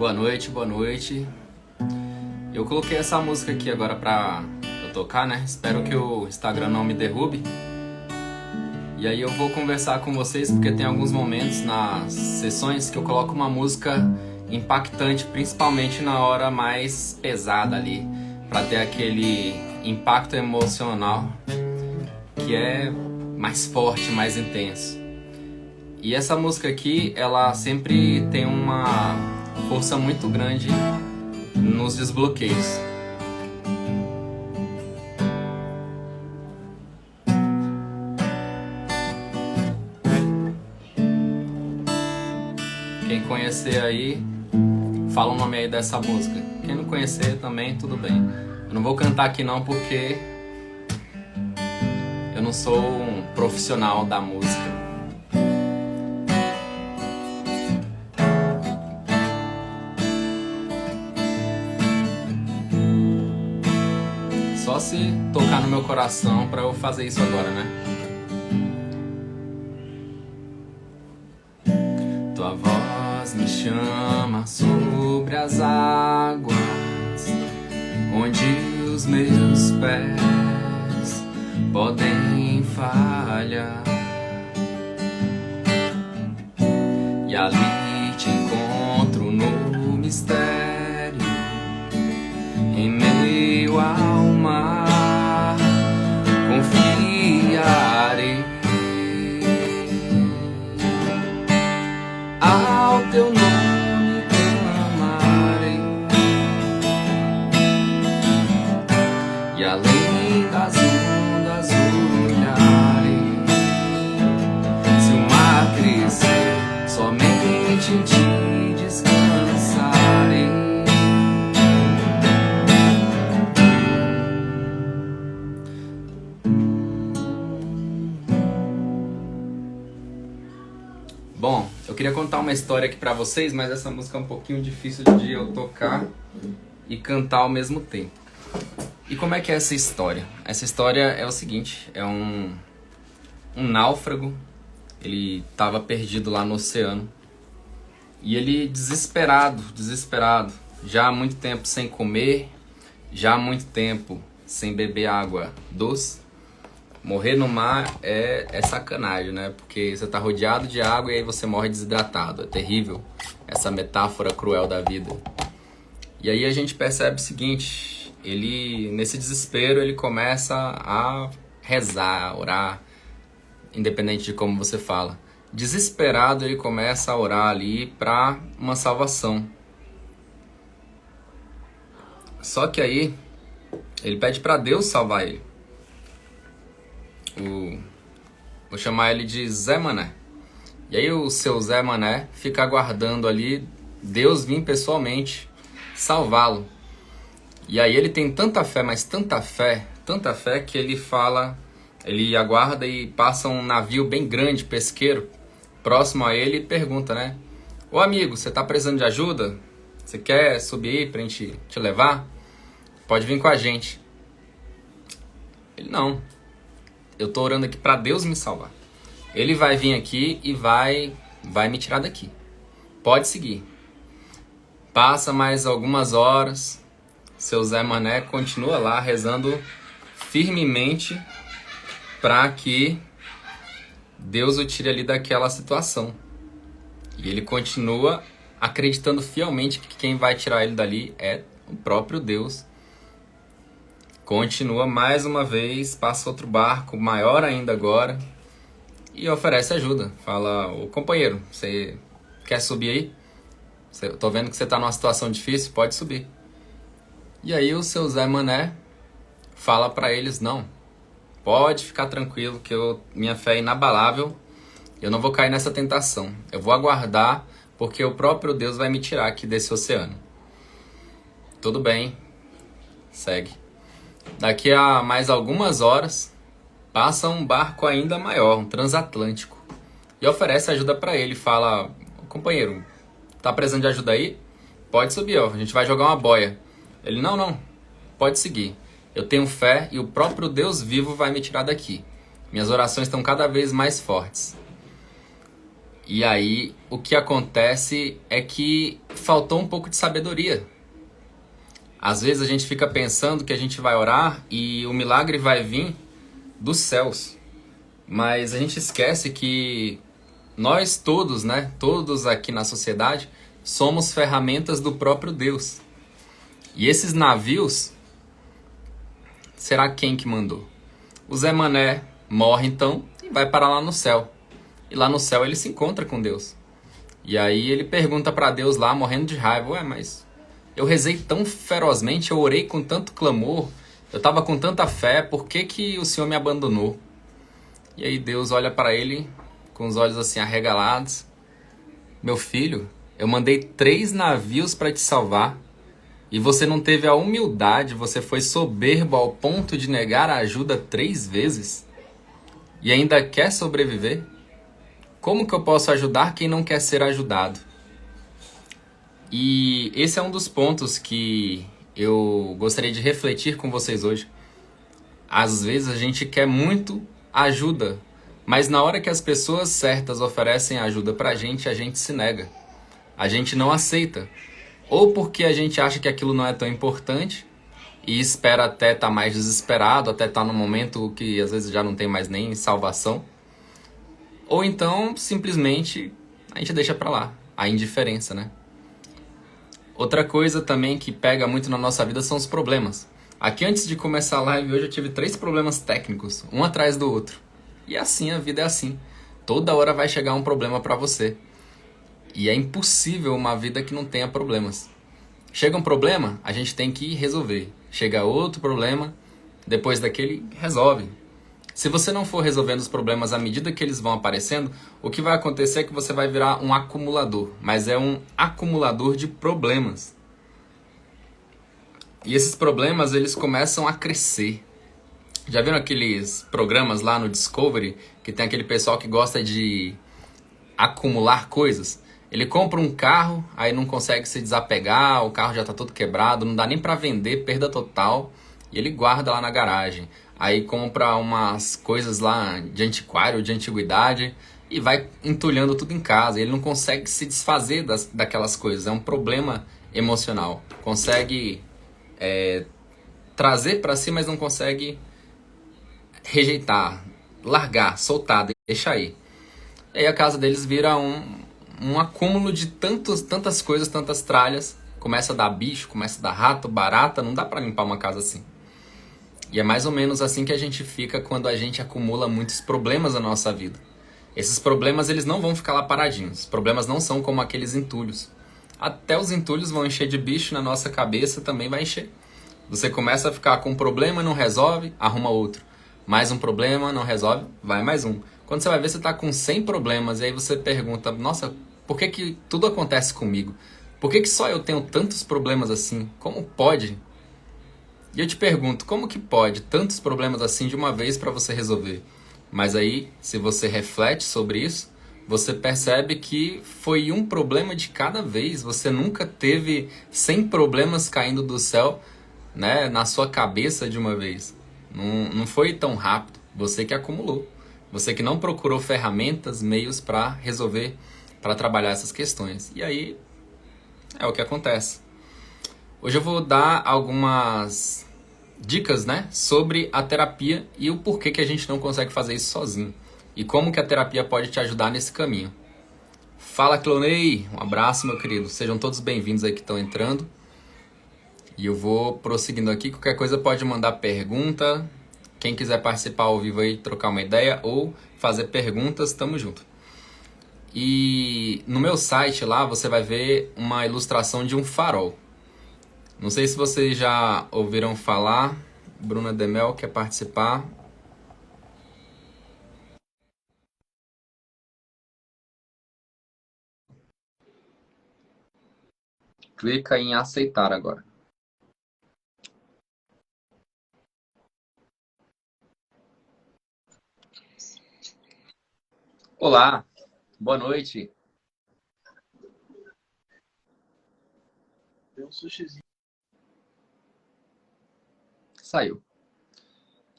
Boa noite, boa noite. Eu coloquei essa música aqui agora pra eu tocar, né? Espero que o Instagram não me derrube. E aí eu vou conversar com vocês porque tem alguns momentos nas sessões que eu coloco uma música impactante, principalmente na hora mais pesada ali, pra ter aquele impacto emocional que é mais forte, mais intenso. E essa música aqui, ela sempre tem uma força muito grande nos desbloqueios. Quem conhecer aí, fala o nome aí dessa música. Quem não conhecer também, tudo bem. Eu não vou cantar aqui não porque eu não sou um profissional da música. Só se tocar no meu coração pra eu fazer isso agora, né? Tua voz me chama sobre as águas, onde os meus pés podem falhar. E ali te encontro no mistério, em meio ao mar, confiarei ao teu nome, clamarei, e além das ondas olharei. Se o mar crescer, somente em ti descansarei. Bom, eu queria contar uma história aqui pra vocês, mas essa música é um pouquinho difícil de eu tocar e cantar ao mesmo tempo. E como é que é essa história? Essa história é o seguinte, é um náufrago, ele estava perdido lá no oceano. E ele desesperado, já há muito tempo sem comer, já há muito tempo sem beber água doce. Morrer no mar é sacanagem, né? Porque você tá rodeado de água e aí você morre desidratado. É terrível essa metáfora cruel da vida. E aí a gente percebe o seguinte, ele, nesse desespero, ele começa a rezar, a orar, independente de como você fala. Desesperado, ele começa a orar ali para uma salvação. Só que aí, ele pede para Deus salvar ele. Vou chamar ele de Zé Mané. E aí o seu Zé Mané fica aguardando ali Deus vir pessoalmente salvá-lo. E aí ele tem tanta fé, mas tanta fé que ele fala, ele aguarda e passa um navio bem grande, pesqueiro, próximo a ele e pergunta, né? Ô amigo, você tá precisando de ajuda? Você quer subir aí pra gente te levar? Pode vir com a gente. Ele, não. Eu tô orando aqui pra Deus me salvar. Ele vai vir aqui e vai me tirar daqui. Pode seguir. Passa mais algumas horas. Seu Zé Mané continua lá rezando firmemente para que Deus o tire ali daquela situação. E ele continua acreditando fielmente que quem vai tirar ele dali é o próprio Deus. Continua mais uma vez, passa outro barco, maior ainda agora, e oferece ajuda. Fala, ô companheiro, você quer subir aí? Eu tô vendo que você tá numa situação difícil, pode subir. E aí o seu Zé Mané fala para eles, não, pode ficar tranquilo que minha fé é inabalável, eu não vou cair nessa tentação. Eu vou aguardar porque o próprio Deus vai me tirar aqui desse oceano. Tudo bem, segue. Daqui a mais algumas horas, passa um barco ainda maior, um transatlântico, e oferece ajuda para ele. Fala, companheiro, tá precisando de ajuda aí? Pode subir, ó, a gente vai jogar uma boia. Ele, não, pode seguir. Eu tenho fé e o próprio Deus vivo vai me tirar daqui. Minhas orações estão cada vez mais fortes. E aí o que acontece é que faltou um pouco de sabedoria. Às vezes a gente fica pensando que a gente vai orar e o milagre vai vir dos céus. Mas a gente esquece que nós todos, né, todos aqui na sociedade, somos ferramentas do próprio Deus. E esses navios, será quem que mandou? O Zé Mané morre então e vai parar lá no céu. E lá no céu ele se encontra com Deus. E aí ele pergunta para Deus lá, morrendo de raiva: ué, mas eu rezei tão ferozmente, eu orei com tanto clamor, eu estava com tanta fé, por que que o Senhor me abandonou? E aí Deus olha para ele com os olhos assim arregalados: meu filho, eu mandei 3 navios para te salvar e você não teve a humildade, você foi soberbo ao ponto de negar a ajuda 3 vezes e ainda quer sobreviver? Como que eu posso ajudar quem não quer ser ajudado? E esse é um dos pontos que eu gostaria de refletir com vocês hoje. Às vezes a gente quer muito ajuda, mas na hora que as pessoas certas oferecem ajuda pra gente, a gente se nega. A gente não aceita. Ou porque a gente acha que aquilo não é tão importante e espera até estar mais desesperado, até estar num momento que às vezes já não tem mais nem salvação. Ou então, simplesmente, a gente deixa pra lá. A indiferença, né? Outra coisa também que pega muito na nossa vida são os problemas. Aqui antes de começar a live hoje eu tive 3 problemas técnicos, um atrás do outro. E assim, a vida é assim. Toda hora vai chegar um problema pra você. E é impossível uma vida que não tenha problemas. Chega um problema, a gente tem que resolver. Chega outro problema, depois daquele, resolve. Se você não for resolvendo os problemas à medida que eles vão aparecendo, o que vai acontecer é que você vai virar um acumulador. Mas é um acumulador de problemas. E esses problemas, eles começam a crescer. Já viram aqueles programas lá no Discovery, que tem aquele pessoal que gosta de acumular coisas? Ele compra um carro, aí não consegue se desapegar, o carro já está todo quebrado, não dá nem para vender, perda total, e ele guarda lá na garagem. Aí compra umas coisas lá de antiquário, de antiguidade, e vai entulhando tudo em casa. Ele não consegue se desfazer daquelas coisas, é um problema emocional. Consegue trazer para si, mas não consegue rejeitar, largar, soltar, deixar aí. E aí a casa deles vira um acúmulo de tantas coisas, tantas tralhas. Começa a dar bicho, começa a dar rato, barata, não dá pra limpar uma casa assim. E é mais ou menos assim que a gente fica quando a gente acumula muitos problemas na nossa vida. Esses problemas, eles não vão ficar lá paradinhos. Os problemas não são como aqueles entulhos. Até os entulhos vão encher de bicho, na nossa cabeça também vai encher. Você começa a ficar com um problema, não resolve, arruma outro. Mais um problema, não resolve, vai mais um. Quando você vai ver, você está com 100 problemas e aí você pergunta: nossa, por que que tudo acontece comigo? Por que que só eu tenho tantos problemas assim? Como pode? E eu te pergunto, como que pode tantos problemas assim de uma vez para você resolver? Mas aí, se você reflete sobre isso, você percebe que foi um problema de cada vez. Você nunca teve 100 problemas caindo do céu, né, na sua cabeça de uma vez. Não foi tão rápido. Você que acumulou. Você que não procurou ferramentas, meios para resolver, para trabalhar essas questões. E aí é o que acontece. Hoje eu vou dar algumas dicas, né, sobre a terapia e o porquê que a gente não consegue fazer isso sozinho. E como que a terapia pode te ajudar nesse caminho. Fala, Clonei! Um abraço, meu querido. Sejam todos bem-vindos aí que estão entrando. E eu vou prosseguindo aqui. Qualquer coisa pode mandar pergunta. Quem quiser participar ao vivo aí, trocar uma ideia ou fazer perguntas, tamo junto. E no meu site lá você vai ver uma ilustração de um farol. Não sei se vocês já ouviram falar. Bruna Demel quer participar. Clica em aceitar agora. Olá, boa noite. Saiu.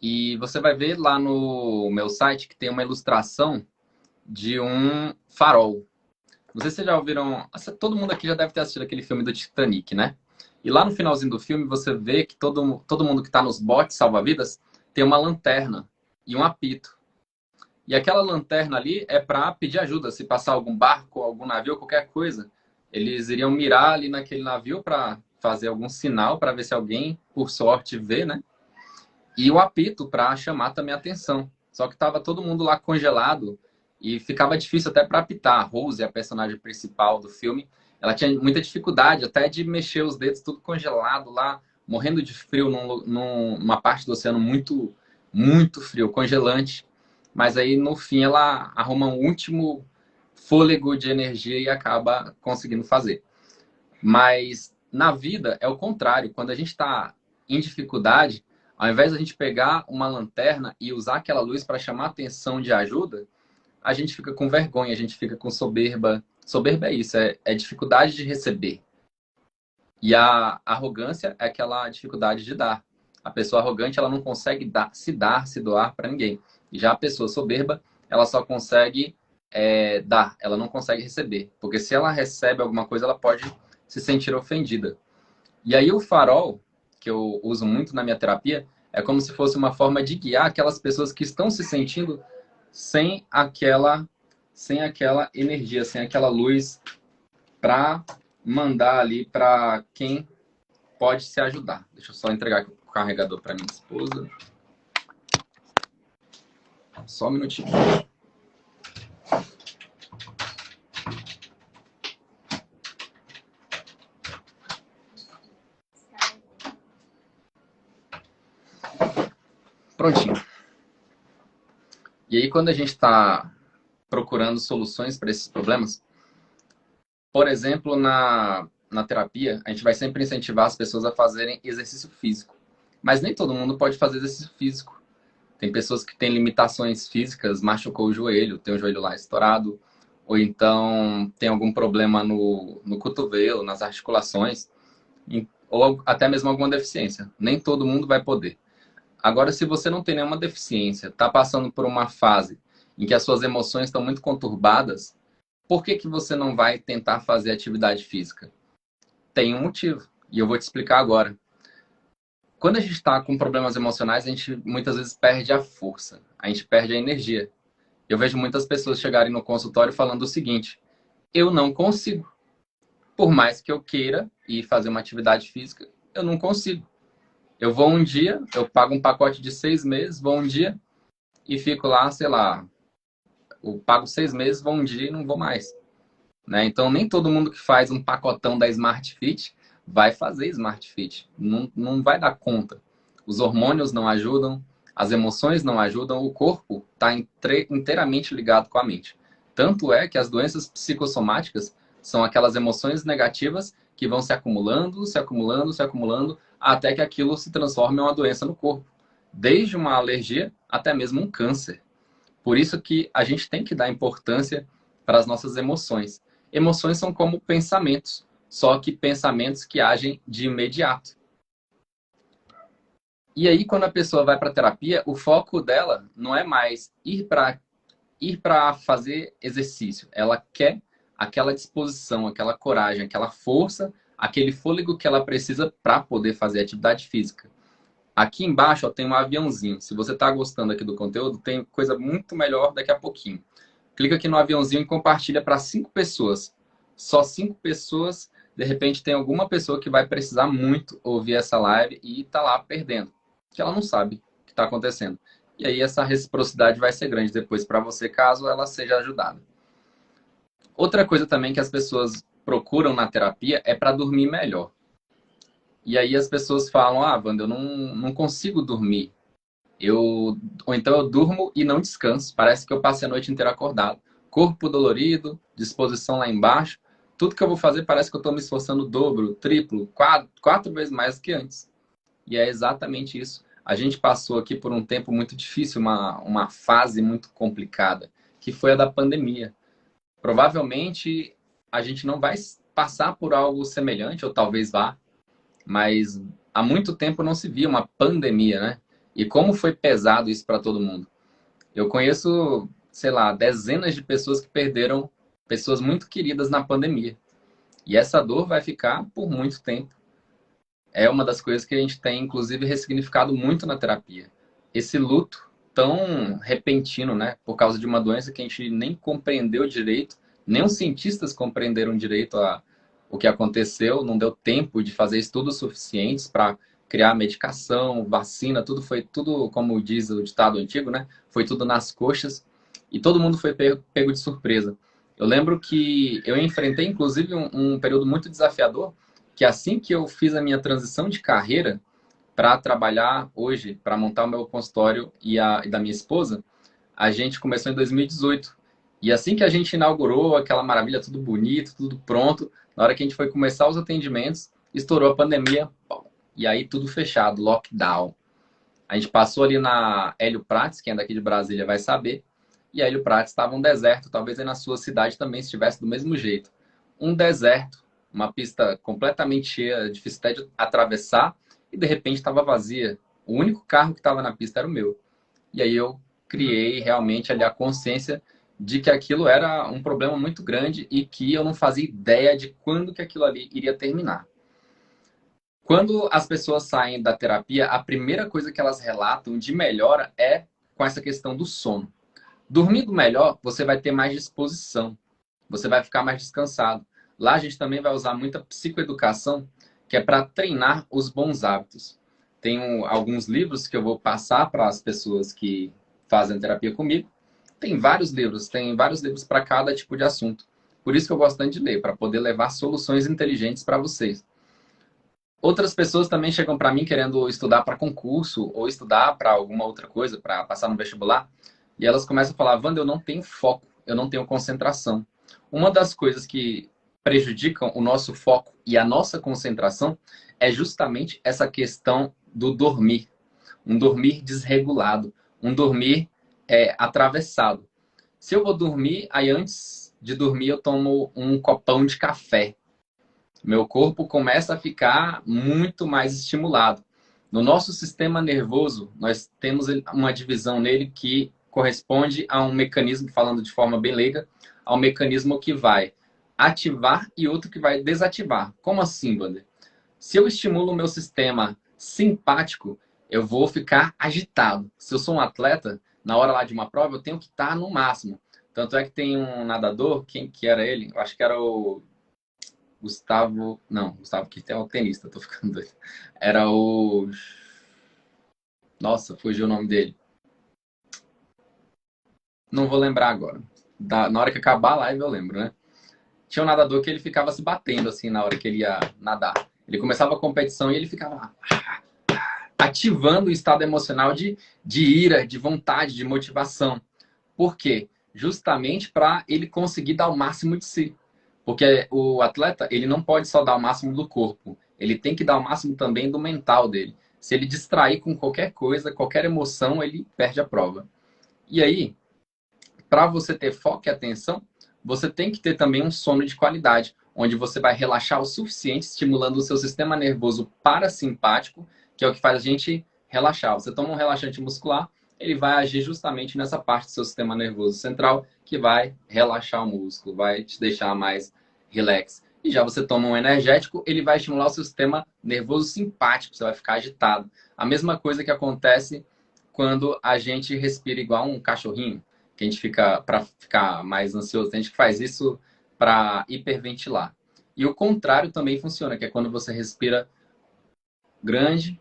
E você vai ver lá no meu site que tem uma ilustração de um farol. Não sei se vocês já ouviram. Todo mundo aqui já deve ter assistido aquele filme do Titanic, né? E lá no finalzinho do filme você vê que todo mundo que está nos botes salva-vidas tem uma lanterna e um apito. E aquela lanterna ali é para pedir ajuda. Se passar algum barco, algum navio, qualquer coisa, eles iriam mirar ali naquele navio para fazer algum sinal para ver se alguém, por sorte, vê, né? E o apito para chamar também a atenção. Só que estava todo mundo lá congelado e ficava difícil até para apitar. A Rose, a personagem principal do filme, ela tinha muita dificuldade até de mexer os dedos, tudo congelado lá, morrendo de frio numa parte do oceano muito, muito frio, congelante. Mas aí, no fim, ela arruma um último fôlego de energia e acaba conseguindo fazer. Mas na vida é o contrário. Quando a gente está em dificuldade, ao invés de a gente pegar uma lanterna e usar aquela luz para chamar atenção de ajuda, a gente fica com vergonha, a gente fica com soberba. Soberba é isso, é dificuldade de receber. E a arrogância é aquela dificuldade de dar. A pessoa arrogante, ela não consegue se doar para ninguém. E já a pessoa soberba, ela só consegue dar, ela não consegue receber. Porque se ela recebe alguma coisa, ela pode se sentir ofendida. E aí o farol, que eu uso muito na minha terapia, é como se fosse uma forma de guiar aquelas pessoas que estão se sentindo sem aquela energia, sem aquela luz para mandar ali para quem pode se ajudar. Deixa eu só entregar aqui o carregador para minha esposa. Só um minutinho. Prontinho. E aí, quando a gente está procurando soluções para esses problemas, por exemplo, na terapia, a gente vai sempre incentivar as pessoas a fazerem exercício físico. Mas nem todo mundo pode fazer exercício físico. Tem pessoas que têm limitações físicas, machucou o joelho, tem o joelho lá estourado, ou então tem algum problema no cotovelo, nas articulações, ou até mesmo alguma deficiência. Nem todo mundo vai poder. Agora, se você não tem nenhuma deficiência, está passando por uma fase em que as suas emoções estão muito conturbadas, por que que você não vai tentar fazer atividade física? Tem um motivo, e eu vou te explicar agora. Quando a gente está com problemas emocionais, a gente muitas vezes perde a força, a gente perde a energia. Eu vejo muitas pessoas chegarem no consultório falando o seguinte: eu não consigo. Por mais que eu queira ir fazer uma atividade física, eu não consigo. Eu vou um dia, eu pago um pacote de 6 meses, vou um dia e fico lá, sei lá, eu pago 6 meses, vou um dia e não vou mais. Né? Então, nem todo mundo que faz um pacotão da Smart Fit vai fazer Smart Fit. Não vai dar conta. Os hormônios não ajudam, as emoções não ajudam, o corpo está inteiramente ligado com a mente. Tanto é que as doenças psicossomáticas são aquelas emoções negativas que vão se acumulando, se acumulando, se acumulando, até que aquilo se transforme em uma doença no corpo. Desde uma alergia até mesmo um câncer. Por isso que a gente tem que dar importância para as nossas emoções. Emoções são como pensamentos, só que pensamentos que agem de imediato. E aí, quando a pessoa vai para a terapia, o foco dela não é mais ir para fazer exercício. Ela quer aquela disposição, aquela coragem, aquela força, aquele fôlego que ela precisa para poder fazer atividade física. Aqui embaixo ó, tem um aviãozinho. Se você está gostando aqui do conteúdo, tem coisa muito melhor daqui a pouquinho. Clica aqui no aviãozinho e compartilha para 5 pessoas. Só 5 pessoas, de repente tem alguma pessoa que vai precisar muito ouvir essa live e está lá perdendo. Que ela não sabe o que está acontecendo. E aí essa reciprocidade vai ser grande depois para você, caso ela seja ajudada. Outra coisa também que as pessoas procuram na terapia é para dormir melhor. E aí as pessoas falam, Wanda, eu não consigo dormir. Ou então eu durmo e não descanso. Parece que eu passei a noite inteira acordado. Corpo dolorido, disposição lá embaixo. Tudo que eu vou fazer parece que eu estou me esforçando o dobro, triplo, 4 vezes mais do que antes. E é exatamente isso. A gente passou aqui por um tempo muito difícil, uma fase muito complicada, que foi a da pandemia. Provavelmente a gente não vai passar por algo semelhante, ou talvez vá, mas há muito tempo não se via uma pandemia, né? E como foi pesado isso para todo mundo. Eu conheço sei lá, dezenas de pessoas que perderam pessoas muito queridas na pandemia. E essa dor vai ficar por muito tempo. É uma das coisas que a gente tem, inclusive, ressignificado muito na terapia. Esse luto tão repentino, né? Por causa de uma doença que a gente nem compreendeu direito, nem os cientistas compreenderam direito o que aconteceu, não deu tempo de fazer estudos suficientes para criar medicação, vacina, tudo foi tudo, como diz o ditado antigo, né? Foi tudo nas coxas e todo mundo foi pego de surpresa. Eu lembro que eu enfrentei, inclusive, um período muito desafiador, que assim que eu fiz a minha transição de carreira para trabalhar hoje, para montar o meu consultório e da minha esposa, a gente começou em 2018. E assim que a gente inaugurou aquela maravilha, tudo bonito, tudo pronto, na hora que a gente foi começar os atendimentos, estourou a pandemia, e aí tudo fechado, lockdown. A gente passou ali na Hélio Prates, quem é daqui de Brasília vai saber, e a Hélio Prates estava um deserto, talvez aí na sua cidade também estivesse do mesmo jeito. Um deserto, uma pista completamente cheia, difícil até de atravessar, e de repente estava vazia. O único carro que estava na pista era o meu. E aí eu criei realmente ali a consciência de que aquilo era um problema muito grande e que eu não fazia ideia de quando que aquilo ali iria terminar. Quando as pessoas saem da terapia, a primeira coisa que elas relatam de melhora é com essa questão do sono. Dormindo melhor, você vai ter mais disposição, você vai ficar mais descansado. Lá a gente também vai usar muita psicoeducação, que é para treinar os bons hábitos. Tenho alguns livros que eu vou passar para as pessoas que fazem terapia comigo. Tem vários livros para cada tipo de assunto. Por isso que eu gosto tanto de ler, para poder levar soluções inteligentes para vocês. Outras pessoas também chegam para mim querendo estudar para concurso ou estudar para alguma outra coisa, para passar no vestibular. E elas começam a falar, Wanda, eu não tenho foco, eu não tenho concentração. Uma das coisas que prejudicam o nosso foco e a nossa concentração é justamente essa questão do dormir. Um dormir desregulado, um dormir atravessado. Se eu vou dormir, aí antes de dormir eu tomo um copão de café. Meu corpo começa a ficar muito mais estimulado. No nosso sistema nervoso, nós temos uma divisão nele que corresponde a um mecanismo, falando de forma bem leiga, a um mecanismo que vai ativar e outro que vai desativar. Como assim, Wander? Se eu estimulo o meu sistema simpático, eu vou ficar agitado. Se eu sou um atleta, na hora lá de uma prova, eu tenho que estar no máximo. Tanto é que tem um nadador, quem que era ele? Eu acho que era o Gustavo. Não, Gustavo que é o tenista, tô ficando doido. Era o. Nossa, fugiu o nome dele. Não vou lembrar agora. Na hora que acabar a live eu lembro, né? Tinha um nadador que ele ficava se batendo assim na hora que ele ia nadar. Ele começava a competição e ele ficava ativando o estado emocional de ira, de vontade, de motivação. Por quê? Justamente para ele conseguir dar o máximo de si. Porque o atleta, ele não pode só dar o máximo do corpo. Ele tem que dar o máximo também do mental dele. Se ele distrair com qualquer coisa, qualquer emoção, ele perde a prova. E aí, para você ter foco e atenção, você tem que ter também um sono de qualidade, onde você vai relaxar o suficiente, estimulando o seu sistema nervoso parasimpático, que é o que faz a gente relaxar. Você toma um relaxante muscular, ele vai agir justamente nessa parte do seu sistema nervoso central, que vai relaxar o músculo, vai te deixar mais relax. E já você toma um energético, ele vai estimular o seu sistema nervoso simpático, você vai ficar agitado. A mesma coisa que acontece quando a gente respira igual um cachorrinho, que a gente fica para ficar mais ansioso, a gente faz isso para hiperventilar. E o contrário também funciona, que é quando você respira grande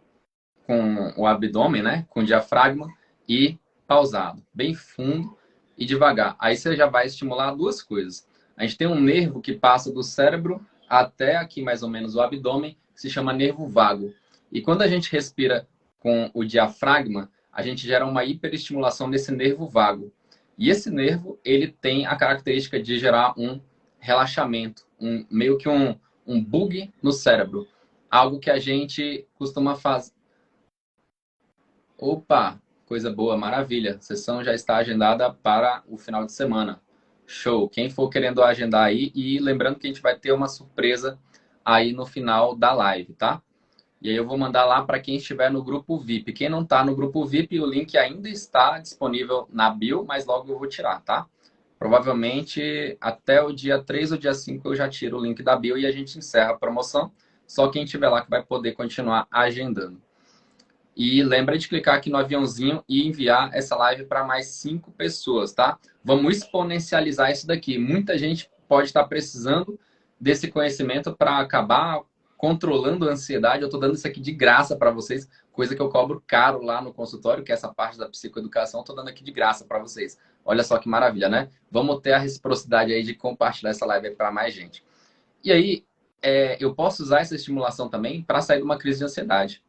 com o abdômen, né, com o diafragma e pausado, bem fundo e devagar. Aí você já vai estimular duas coisas. A gente tem um nervo que passa do cérebro até aqui mais ou menos o abdômen, que se chama nervo vago. E quando a gente respira com o diafragma, a gente gera uma hiperestimulação desse nervo vago. E esse nervo, ele tem a característica de gerar um relaxamento, meio que um bug no cérebro. Algo que a gente costuma fazer. Opa, coisa boa, maravilha. A sessão já está agendada para o final de semana. Show. Quem for querendo agendar aí, e lembrando que a gente vai ter uma surpresa aí no final da live, tá? E aí eu vou mandar lá para quem estiver no grupo VIP. Quem não está no grupo VIP, o link ainda está disponível na bio, mas logo eu vou tirar, tá? Provavelmente até o dia 3 ou dia 5 eu já tiro o link da bio e a gente encerra a promoção. Só quem estiver lá que vai poder continuar agendando. E lembra de clicar aqui no aviãozinho e enviar essa live para mais 5 pessoas, tá? Vamos exponencializar isso daqui. Muita gente pode estar precisando desse conhecimento para acabar controlando a ansiedade. Eu estou dando isso aqui de graça para vocês, coisa que eu cobro caro lá no consultório, que é essa parte da psicoeducação, estou dando aqui de graça para vocês. Olha só que maravilha, né? Vamos ter a reciprocidade aí de compartilhar essa live para mais gente. E aí, eu posso usar essa estimulação também para sair de uma crise de ansiedade.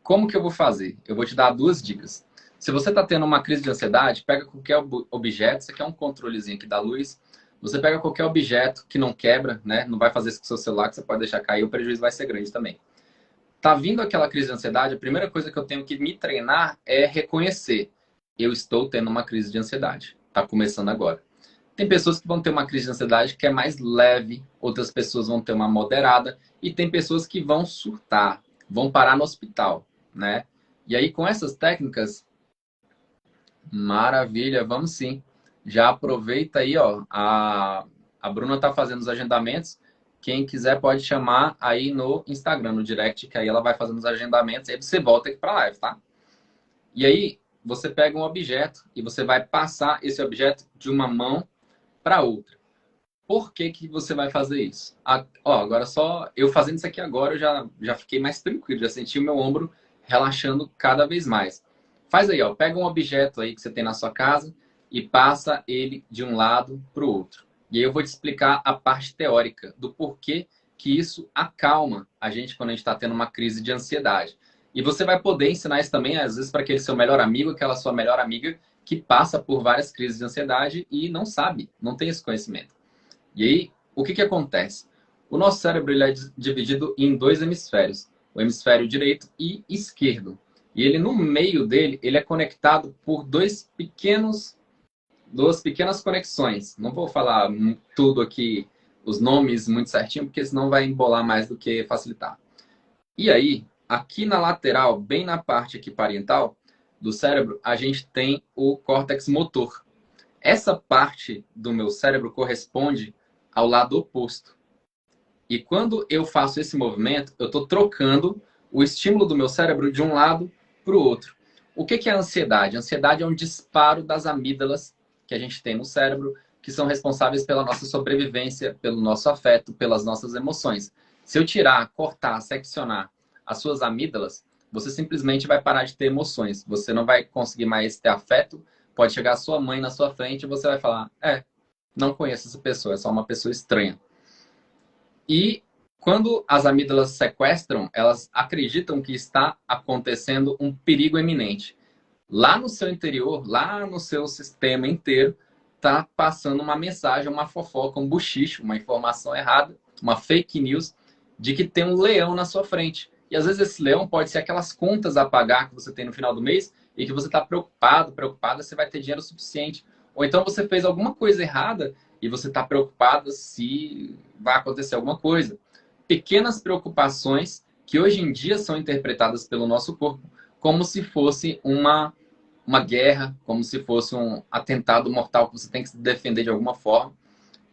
Como que eu vou fazer? Eu vou te dar 2 dicas. Se você está tendo uma crise de ansiedade, pega qualquer objeto, isso aqui é um controlezinho aqui da luz, você pega qualquer objeto que não quebra, né? Não vai fazer isso com o seu celular, que você pode deixar cair, o prejuízo vai ser grande também. Tá vindo aquela crise de ansiedade, a primeira coisa que eu tenho que me treinar é reconhecer. Eu estou tendo uma crise de ansiedade. Tá começando agora. Tem pessoas que vão ter uma crise de ansiedade que é mais leve, outras pessoas vão ter uma moderada, e tem pessoas que vão surtar, vão parar no hospital, né? E aí, com essas técnicas, maravilha, vamos sim. Já aproveita aí, ó. A Bruna tá fazendo os agendamentos. Quem quiser pode chamar aí no Instagram, no direct, que aí ela vai fazendo os agendamentos. Aí você volta aqui pra live, tá? E aí, você pega um objeto e você vai passar esse objeto de uma mão para outra. Por que que você vai fazer isso? Agora só eu fazendo isso aqui agora, eu já fiquei mais tranquilo, já senti o meu ombro relaxando cada vez mais. Faz aí, ó, pega um objeto aí que você tem na sua casa e passa ele de um lado para o outro. E aí eu vou te explicar a parte teórica do porquê que isso acalma a gente quando a gente está tendo uma crise de ansiedade. E você vai poder ensinar isso também, às vezes, para aquele seu melhor amigo, aquela sua melhor amiga que passa por várias crises de ansiedade e não sabe, não tem esse conhecimento. E aí, o que acontece? O nosso cérebro ele é dividido em 2 hemisférios, o hemisfério direito e esquerdo. E ele, no meio dele, ele é conectado por duas pequenas conexões. Não vou falar tudo aqui, os nomes muito certinho, porque senão vai embolar mais do que facilitar. E aí, aqui na lateral, bem na parte aqui parietal do cérebro, a gente tem o córtex motor. Essa parte do meu cérebro corresponde ao lado oposto. E quando eu faço esse movimento, eu estou trocando o estímulo do meu cérebro de um lado para o outro. O que é a ansiedade? A ansiedade é um disparo das amígdalas que a gente tem no cérebro, que são responsáveis pela nossa sobrevivência, pelo nosso afeto, pelas nossas emoções. Se eu tirar, cortar, seccionar as suas amígdalas, você simplesmente vai parar de ter emoções. Você não vai conseguir mais ter afeto. Pode chegar a sua mãe na sua frente e você vai falar, não conheço essa pessoa, é só uma pessoa estranha. E quando as amígdalas sequestram, elas acreditam que está acontecendo um perigo iminente. Lá no seu interior, lá no seu sistema inteiro, está passando uma mensagem, uma fofoca, um buchicho, uma informação errada, uma fake news, de que tem um leão na sua frente. E às vezes esse leão pode ser aquelas contas a pagar que você tem no final do mês e que você está preocupada se vai ter dinheiro suficiente. Ou então você fez alguma coisa errada e você está preocupada se vai acontecer alguma coisa. Pequenas preocupações que hoje em dia são interpretadas pelo nosso corpo como se fosse uma guerra, como se fosse um atentado mortal que você tem que se defender de alguma forma.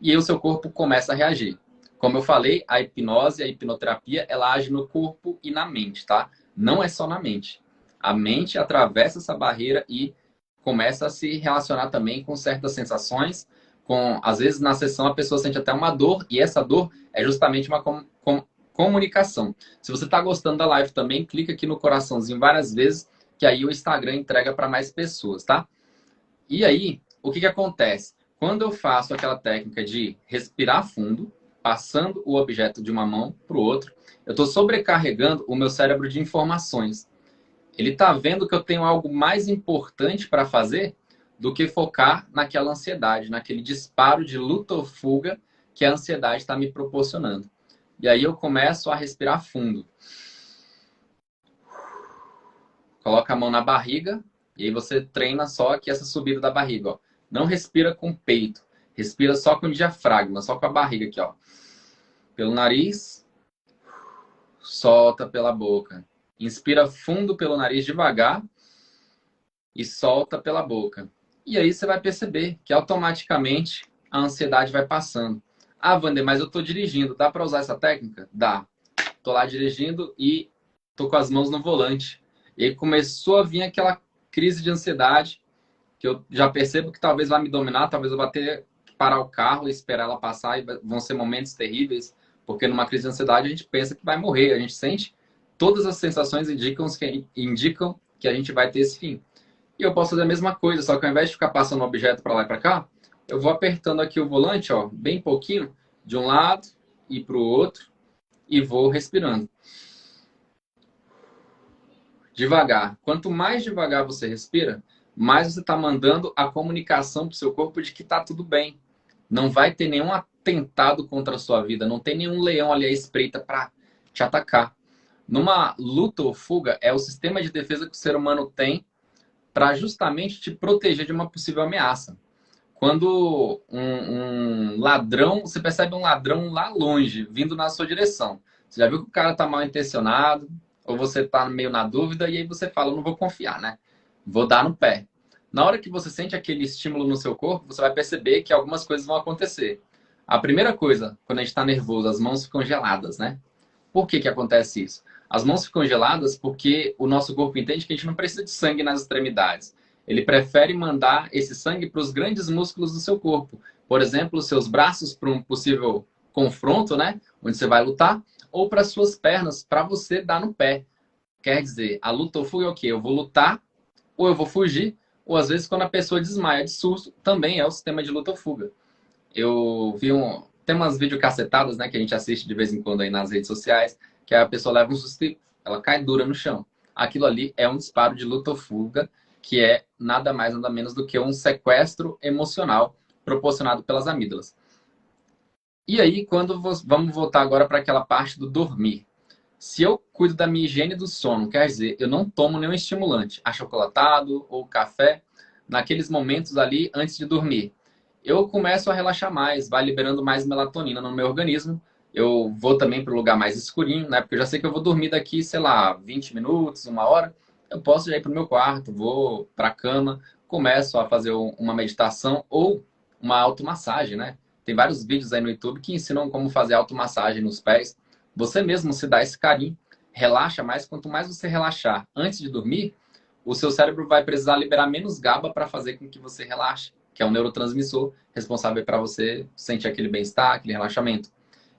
E aí o seu corpo começa a reagir. Como eu falei, a hipnose, a hipnoterapia, ela age no corpo e na mente, tá? Não é só na mente. A mente atravessa essa barreira e começa a se relacionar também com certas sensações. Às vezes, na sessão, a pessoa sente até uma dor, e essa dor é justamente uma comunicação. Se você está gostando da live também, clica aqui no coraçãozinho várias vezes, que aí o Instagram entrega para mais pessoas, tá? E aí, o que acontece? Quando eu faço aquela técnica de respirar fundo, passando o objeto de uma mão para o outro, eu estou sobrecarregando o meu cérebro de informações. Ele está vendo que eu tenho algo mais importante para fazer do que focar naquela ansiedade, naquele disparo de luta ou fuga que a ansiedade está me proporcionando. E aí eu começo a respirar fundo. Coloca a mão na barriga e aí você treina só aqui essa subida da barriga, ó. Não respira com o peito, respira só com o diafragma, só com a barriga aqui, ó. Pelo nariz, solta pela boca. Inspira fundo pelo nariz devagar e solta pela boca. E aí você vai perceber que automaticamente a ansiedade vai passando. Ah, Wander, mas eu estou dirigindo. Dá para usar essa técnica? Dá. Estou lá dirigindo e estou com as mãos no volante. E aí começou a vir aquela crise de ansiedade que eu já percebo que talvez vai me dominar, talvez eu vá ter que parar o carro e esperar ela passar e vão ser momentos terríveis, porque numa crise de ansiedade a gente pensa que vai morrer, a gente sente, todas as sensações indicam que a gente vai ter esse fim. E eu posso fazer a mesma coisa, só que ao invés de ficar passando o objeto para lá e para cá, eu vou apertando aqui o volante, ó, bem pouquinho, de um lado e para o outro, e vou respirando. Devagar. Quanto mais devagar você respira, mais você está mandando a comunicação para o seu corpo de que está tudo bem. Não vai ter nenhum atentado contra a sua vida, não tem nenhum leão ali à espreita para te atacar. Numa luta ou fuga, é o sistema de defesa que o ser humano tem para justamente te proteger de uma possível ameaça. Quando um ladrão, você percebe um ladrão lá longe, vindo na sua direção. Você já viu que o cara está mal intencionado, ou você está meio na dúvida, e aí você fala, não vou confiar, né? Vou dar no pé. Na hora que você sente aquele estímulo no seu corpo, você vai perceber que algumas coisas vão acontecer. A primeira coisa, quando a gente está nervoso, as mãos ficam geladas, né? Por que que acontece isso? As mãos ficam geladas porque o nosso corpo entende que a gente não precisa de sangue nas extremidades. Ele prefere mandar esse sangue para os grandes músculos do seu corpo. Por exemplo, os seus braços para um possível confronto, né? Onde você vai lutar, ou para suas pernas, para você dar no pé. Quer dizer, a luta ou fuga é o quê? Eu vou lutar, ou eu vou fugir, ou às vezes quando a pessoa desmaia de susto, também é o sistema de luta ou fuga. Eu vi tem umas videocassetadas, né, que a gente assiste de vez em quando aí nas redes sociais, que a pessoa leva um susto e ela cai dura no chão. Aquilo ali é um disparo de luta ou fuga, que é nada mais nada menos do que um sequestro emocional proporcionado pelas amígdalas. E aí, vamos voltar agora para aquela parte do dormir. Se eu cuido da minha higiene do sono, quer dizer, eu não tomo nenhum estimulante, achocolatado ou café, naqueles momentos ali antes de dormir, eu começo a relaxar mais, vai liberando mais melatonina no meu organismo. Eu vou também para o lugar mais escurinho, né? Porque eu já sei que eu vou dormir daqui, sei lá, 20 minutos, uma hora. Eu posso já ir para o meu quarto, vou para a cama, começo a fazer uma meditação ou uma automassagem, né? Tem vários vídeos aí no YouTube que ensinam como fazer automassagem nos pés. Você mesmo se dá esse carinho, relaxa mais. Quanto mais você relaxar antes de dormir, o seu cérebro vai precisar liberar menos GABA para fazer com que você relaxe, que é um neurotransmissor responsável para você sentir aquele bem-estar, aquele relaxamento.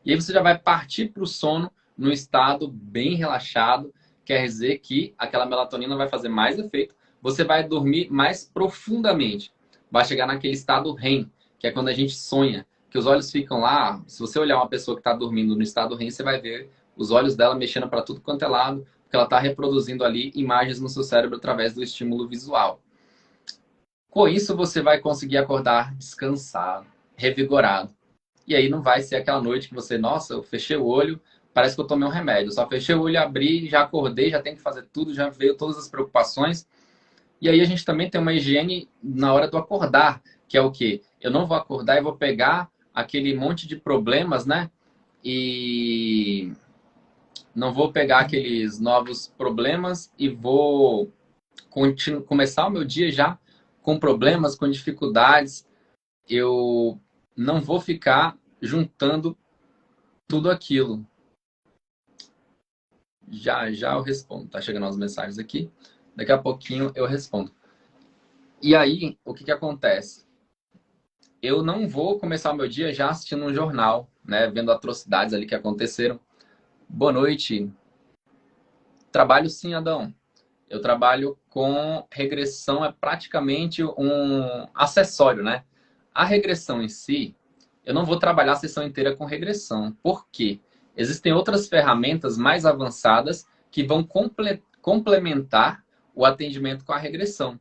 E aí você já vai partir para o sono num estado bem relaxado, quer dizer que aquela melatonina vai fazer mais efeito, você vai dormir mais profundamente, vai chegar naquele estado REM, que é quando a gente sonha, que os olhos ficam lá. Se você olhar uma pessoa que está dormindo no estado REM, você vai ver os olhos dela mexendo para tudo quanto é lado, porque ela está reproduzindo ali imagens no seu cérebro através do estímulo visual. Com isso, você vai conseguir acordar descansado, revigorado. E aí não vai ser aquela noite que você, nossa, eu fechei o olho, parece que eu tomei um remédio. Eu só fechei o olho, abri, já acordei, já tenho que fazer tudo, já veio todas as preocupações. E aí a gente também tem uma higiene na hora do acordar, que é o quê? Eu não vou acordar e vou pegar aquele monte de problemas, né? E não vou pegar aqueles novos problemas e vou começar o meu dia já com problemas, com dificuldades. Eu não vou ficar juntando tudo aquilo. Já já eu respondo. Tá chegando as mensagens aqui. Daqui a pouquinho eu respondo. E aí, o que acontece? Eu não vou começar o meu dia já assistindo um jornal, né? Vendo atrocidades ali que aconteceram. Boa noite. Trabalho sim, Adão. Eu trabalho com regressão, é praticamente um acessório, né? A regressão em si, eu não vou trabalhar a sessão inteira com regressão. Por quê? Existem outras ferramentas mais avançadas que vão complementar o atendimento com a regressão.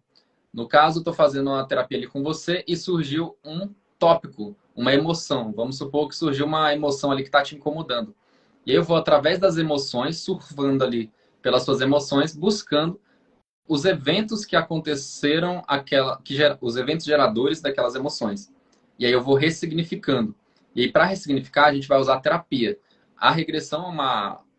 No caso, estou fazendo uma terapia ali com você e surgiu um tópico, uma emoção. Vamos supor que surgiu uma emoção ali que está te incomodando. E aí eu vou, através das emoções, surfando ali pelas suas emoções, buscando os eventos que aconteceram, os eventos geradores daquelas emoções. E aí eu vou ressignificando. E aí, para ressignificar, a gente vai usar a terapia. A regressão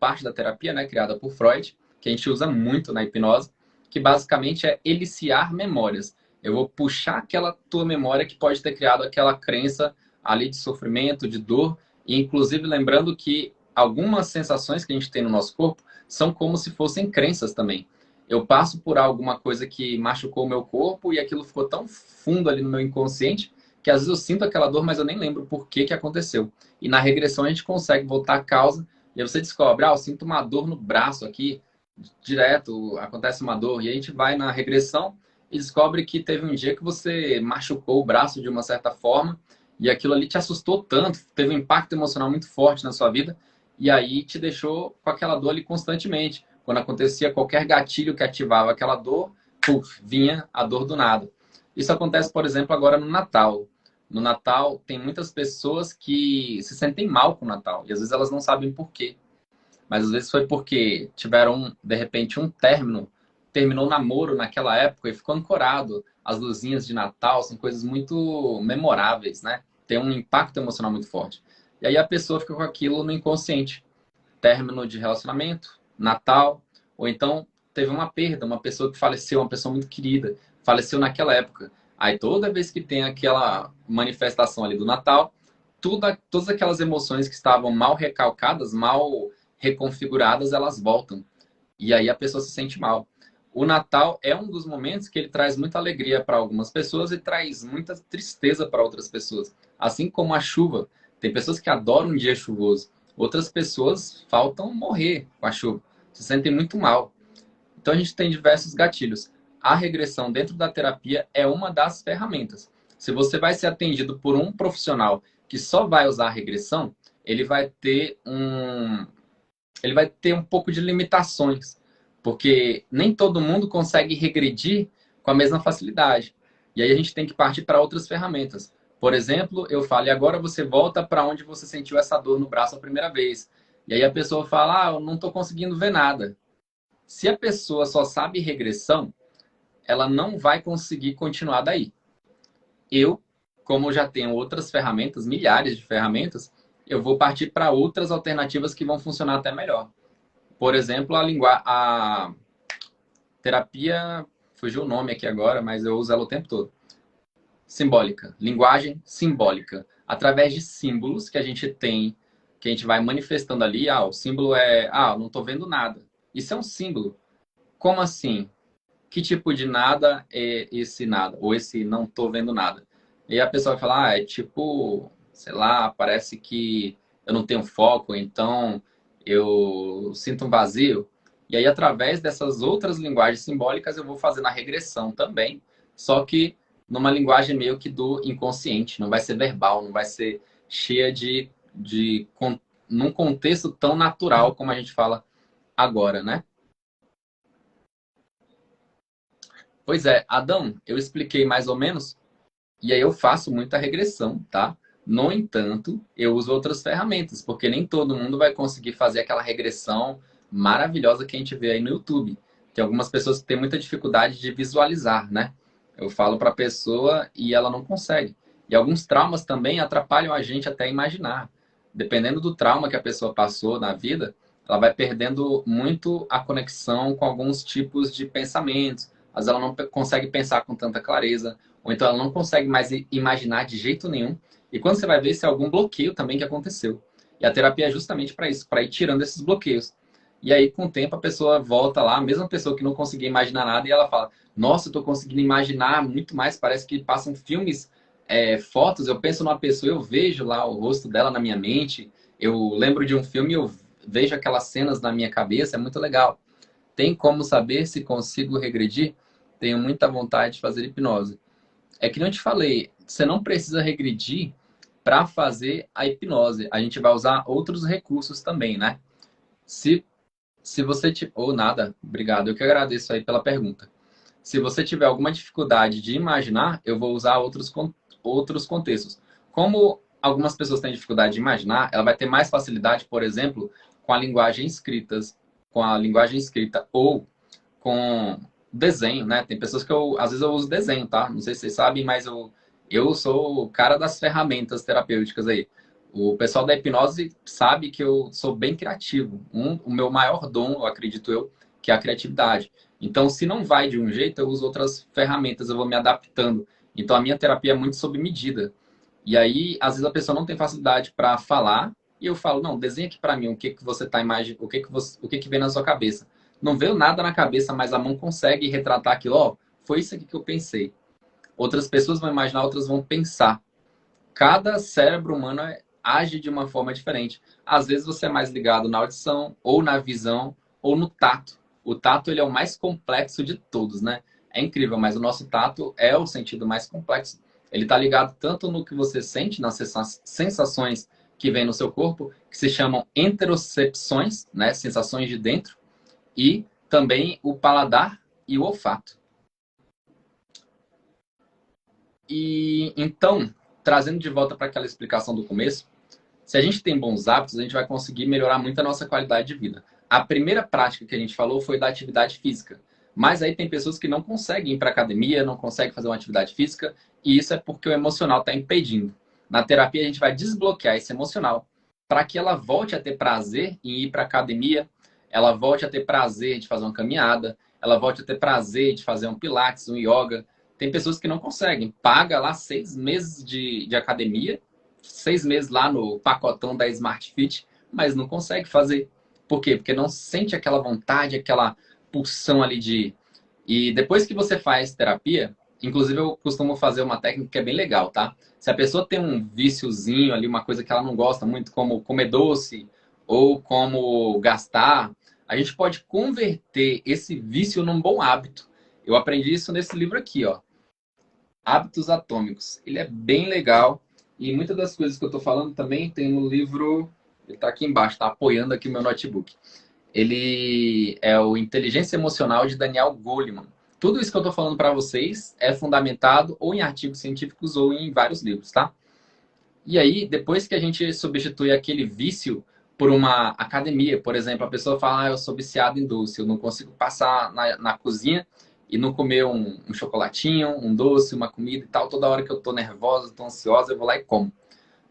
parte da terapia, né, criada por Freud, que a gente usa muito na hipnose, que basicamente é eliciar memórias. Eu vou puxar aquela tua memória que pode ter criado aquela crença ali de sofrimento, de dor, e inclusive lembrando que algumas sensações que a gente tem no nosso corpo são como se fossem crenças também. Eu passo por alguma coisa que machucou o meu corpo e aquilo ficou tão fundo ali no meu inconsciente que às vezes eu sinto aquela dor, mas eu nem lembro por que que aconteceu. E na regressão a gente consegue voltar à causa e aí você descobre, eu sinto uma dor no braço aqui, direto, acontece uma dor. E aí a gente vai na regressão e descobre que teve um dia que você machucou o braço de uma certa forma e aquilo ali te assustou tanto, teve um impacto emocional muito forte na sua vida e aí te deixou com aquela dor ali constantemente. Quando acontecia qualquer gatilho que ativava aquela dor, puf, vinha a dor do nada. Isso acontece, por exemplo, agora no Natal. No Natal, tem muitas pessoas que se sentem mal com o Natal. E às vezes elas não sabem por quê. Mas às vezes foi porque tiveram, de repente, um término. Terminou o namoro naquela época e ficou ancorado. As luzinhas de Natal são coisas muito memoráveis, né? Tem um impacto emocional muito forte. E aí a pessoa fica com aquilo no inconsciente. Término de relacionamento, Natal, ou então teve uma perda, uma pessoa que faleceu, uma pessoa muito querida, faleceu naquela época. Aí toda vez que tem aquela manifestação ali do Natal, todas aquelas emoções que estavam mal recalcadas, mal reconfiguradas, elas voltam. E aí a pessoa se sente mal. O Natal é um dos momentos que ele traz muita alegria para algumas pessoas e traz muita tristeza para outras pessoas. Assim como a chuva. Tem pessoas que adoram um dia chuvoso. Outras pessoas faltam morrer com a chuva. Se sentem muito mal. Então a gente tem diversos gatilhos. A regressão dentro da terapia é uma das ferramentas. Se você vai ser atendido por um profissional que só vai usar a regressão, ele vai ter um pouco de limitações, porque nem todo mundo consegue regredir com a mesma facilidade. E aí a gente tem que partir para outras ferramentas. Por exemplo, eu falo, e agora você volta para onde você sentiu essa dor no braço a primeira vez. E aí a pessoa fala, eu não estou conseguindo ver nada. Se a pessoa só sabe regressão, ela não vai conseguir continuar daí. Eu, como já tenho outras ferramentas, milhares de ferramentas, eu vou partir para outras alternativas que vão funcionar até melhor. Por exemplo, a terapia, fugiu o nome aqui agora, mas eu uso ela o tempo todo. Simbólica, linguagem simbólica. Através de símbolos que a gente tem, que a gente vai manifestando ali, o símbolo é, eu não estou vendo nada. Isso é um símbolo. Como assim? Que tipo de nada é esse nada? Ou esse não estou vendo nada? E a pessoa vai falar, é tipo, sei lá, parece que eu não tenho foco, então eu sinto um vazio. E aí, através dessas outras linguagens simbólicas, eu vou fazendo a regressão também, só que numa linguagem meio que do inconsciente, não vai ser verbal, não vai ser cheia num contexto tão natural como a gente fala agora, né? Pois é, Adão, eu expliquei mais ou menos, e aí eu faço muita regressão, tá? No entanto, eu uso outras ferramentas, porque nem todo mundo vai conseguir fazer aquela regressão maravilhosa que a gente vê aí no YouTube. Tem algumas pessoas que têm muita dificuldade de visualizar, né? Eu falo para a pessoa e ela não consegue. E alguns traumas também atrapalham a gente até imaginar. Dependendo do trauma que a pessoa passou na vida, ela vai perdendo muito a conexão com alguns tipos de pensamentos. Às vezes ela não consegue pensar com tanta clareza, ou então ela não consegue mais imaginar de jeito nenhum. E quando você vai ver, se é algum bloqueio também que aconteceu. E a terapia é justamente para isso, para ir tirando esses bloqueios. E aí, com o tempo, a pessoa volta lá, a mesma pessoa que não conseguia imaginar nada, e ela fala: Nossa, eu estou conseguindo imaginar muito mais. Parece que passam filmes, fotos. Eu penso numa pessoa, eu vejo lá o rosto dela na minha mente. Eu lembro de um filme, eu vejo aquelas cenas na minha cabeça. É muito legal. Tem como saber se consigo regredir? Tenho muita vontade de fazer hipnose. É que não te falei, você não precisa regredir para fazer a hipnose. A gente vai usar outros recursos também, né? Se, se você... Ou nada, obrigado. Eu que agradeço aí pela pergunta. Se você tiver alguma dificuldade de imaginar, eu vou usar outros contextos. Como algumas pessoas têm dificuldade de imaginar, ela vai ter mais facilidade, por exemplo, com a linguagem escrita ou com desenho, né? Tem pessoas que às vezes eu uso desenho, tá? Não sei se vocês sabem, mas eu sou o cara das ferramentas terapêuticas aí. O pessoal da hipnose sabe que eu sou bem criativo. O meu maior dom, eu acredito eu, que é a criatividade. Então, se não vai de um jeito, eu uso outras ferramentas, eu vou me adaptando. Então, a minha terapia é muito sob medida. E aí, às vezes a pessoa não tem facilidade para falar, e eu falo, não, desenha aqui para mim o que que você está imaginando, o que que vem na sua cabeça. Não veio nada na cabeça, mas a mão consegue retratar aquilo, ó, foi isso aqui que eu pensei. Outras pessoas vão imaginar, outras vão pensar. Cada cérebro humano age de uma forma diferente. Às vezes você é mais ligado na audição, ou na visão, ou no tato. O tato ele é o mais complexo de todos, né? É incrível, mas o nosso tato é o sentido mais complexo. Ele está ligado tanto no que você sente, nas sensações que vem no seu corpo, que se chamam interocepções, né? Sensações de dentro, e também o paladar e o olfato. E então, trazendo de volta para aquela explicação do começo, se a gente tem bons hábitos, a gente vai conseguir melhorar muito a nossa qualidade de vida. A primeira prática que a gente falou foi da atividade física. Mas aí tem pessoas que não conseguem ir para academia, não conseguem fazer uma atividade física, e isso é porque o emocional está impedindo. Na terapia, a gente vai desbloquear esse emocional para que ela volte a ter prazer em ir para academia, ela volte a ter prazer de fazer uma caminhada, ela volte a ter prazer de fazer um pilates, um yoga. Tem pessoas que não conseguem. Paga lá 6 meses de academia, 6 meses lá no pacotão da Smart Fit, mas não consegue fazer. Por quê? Porque não sente aquela vontade, aquela pulsão ali de... E depois que você faz terapia, inclusive eu costumo fazer uma técnica que é bem legal, tá? Se a pessoa tem um viciozinho ali, uma coisa que ela não gosta muito, como comer doce ou como gastar, a gente pode converter esse vício num bom hábito. Eu aprendi isso nesse livro aqui, ó. Hábitos Atômicos. Ele é bem legal e muitas das coisas que eu estou falando também tem no livro, ele está aqui embaixo, está apoiando aqui o meu notebook. Ele é o Inteligência Emocional de Daniel Goleman. Tudo isso que eu estou falando para vocês é fundamentado ou em artigos científicos ou em vários livros, tá? E aí, depois que a gente substitui aquele vício por uma academia, por exemplo, a pessoa fala, eu sou viciado em doce, eu não consigo passar na cozinha e não comer um chocolatinho, um doce, uma comida e tal, toda hora que eu tô nervosa, tô ansiosa, eu vou lá e como.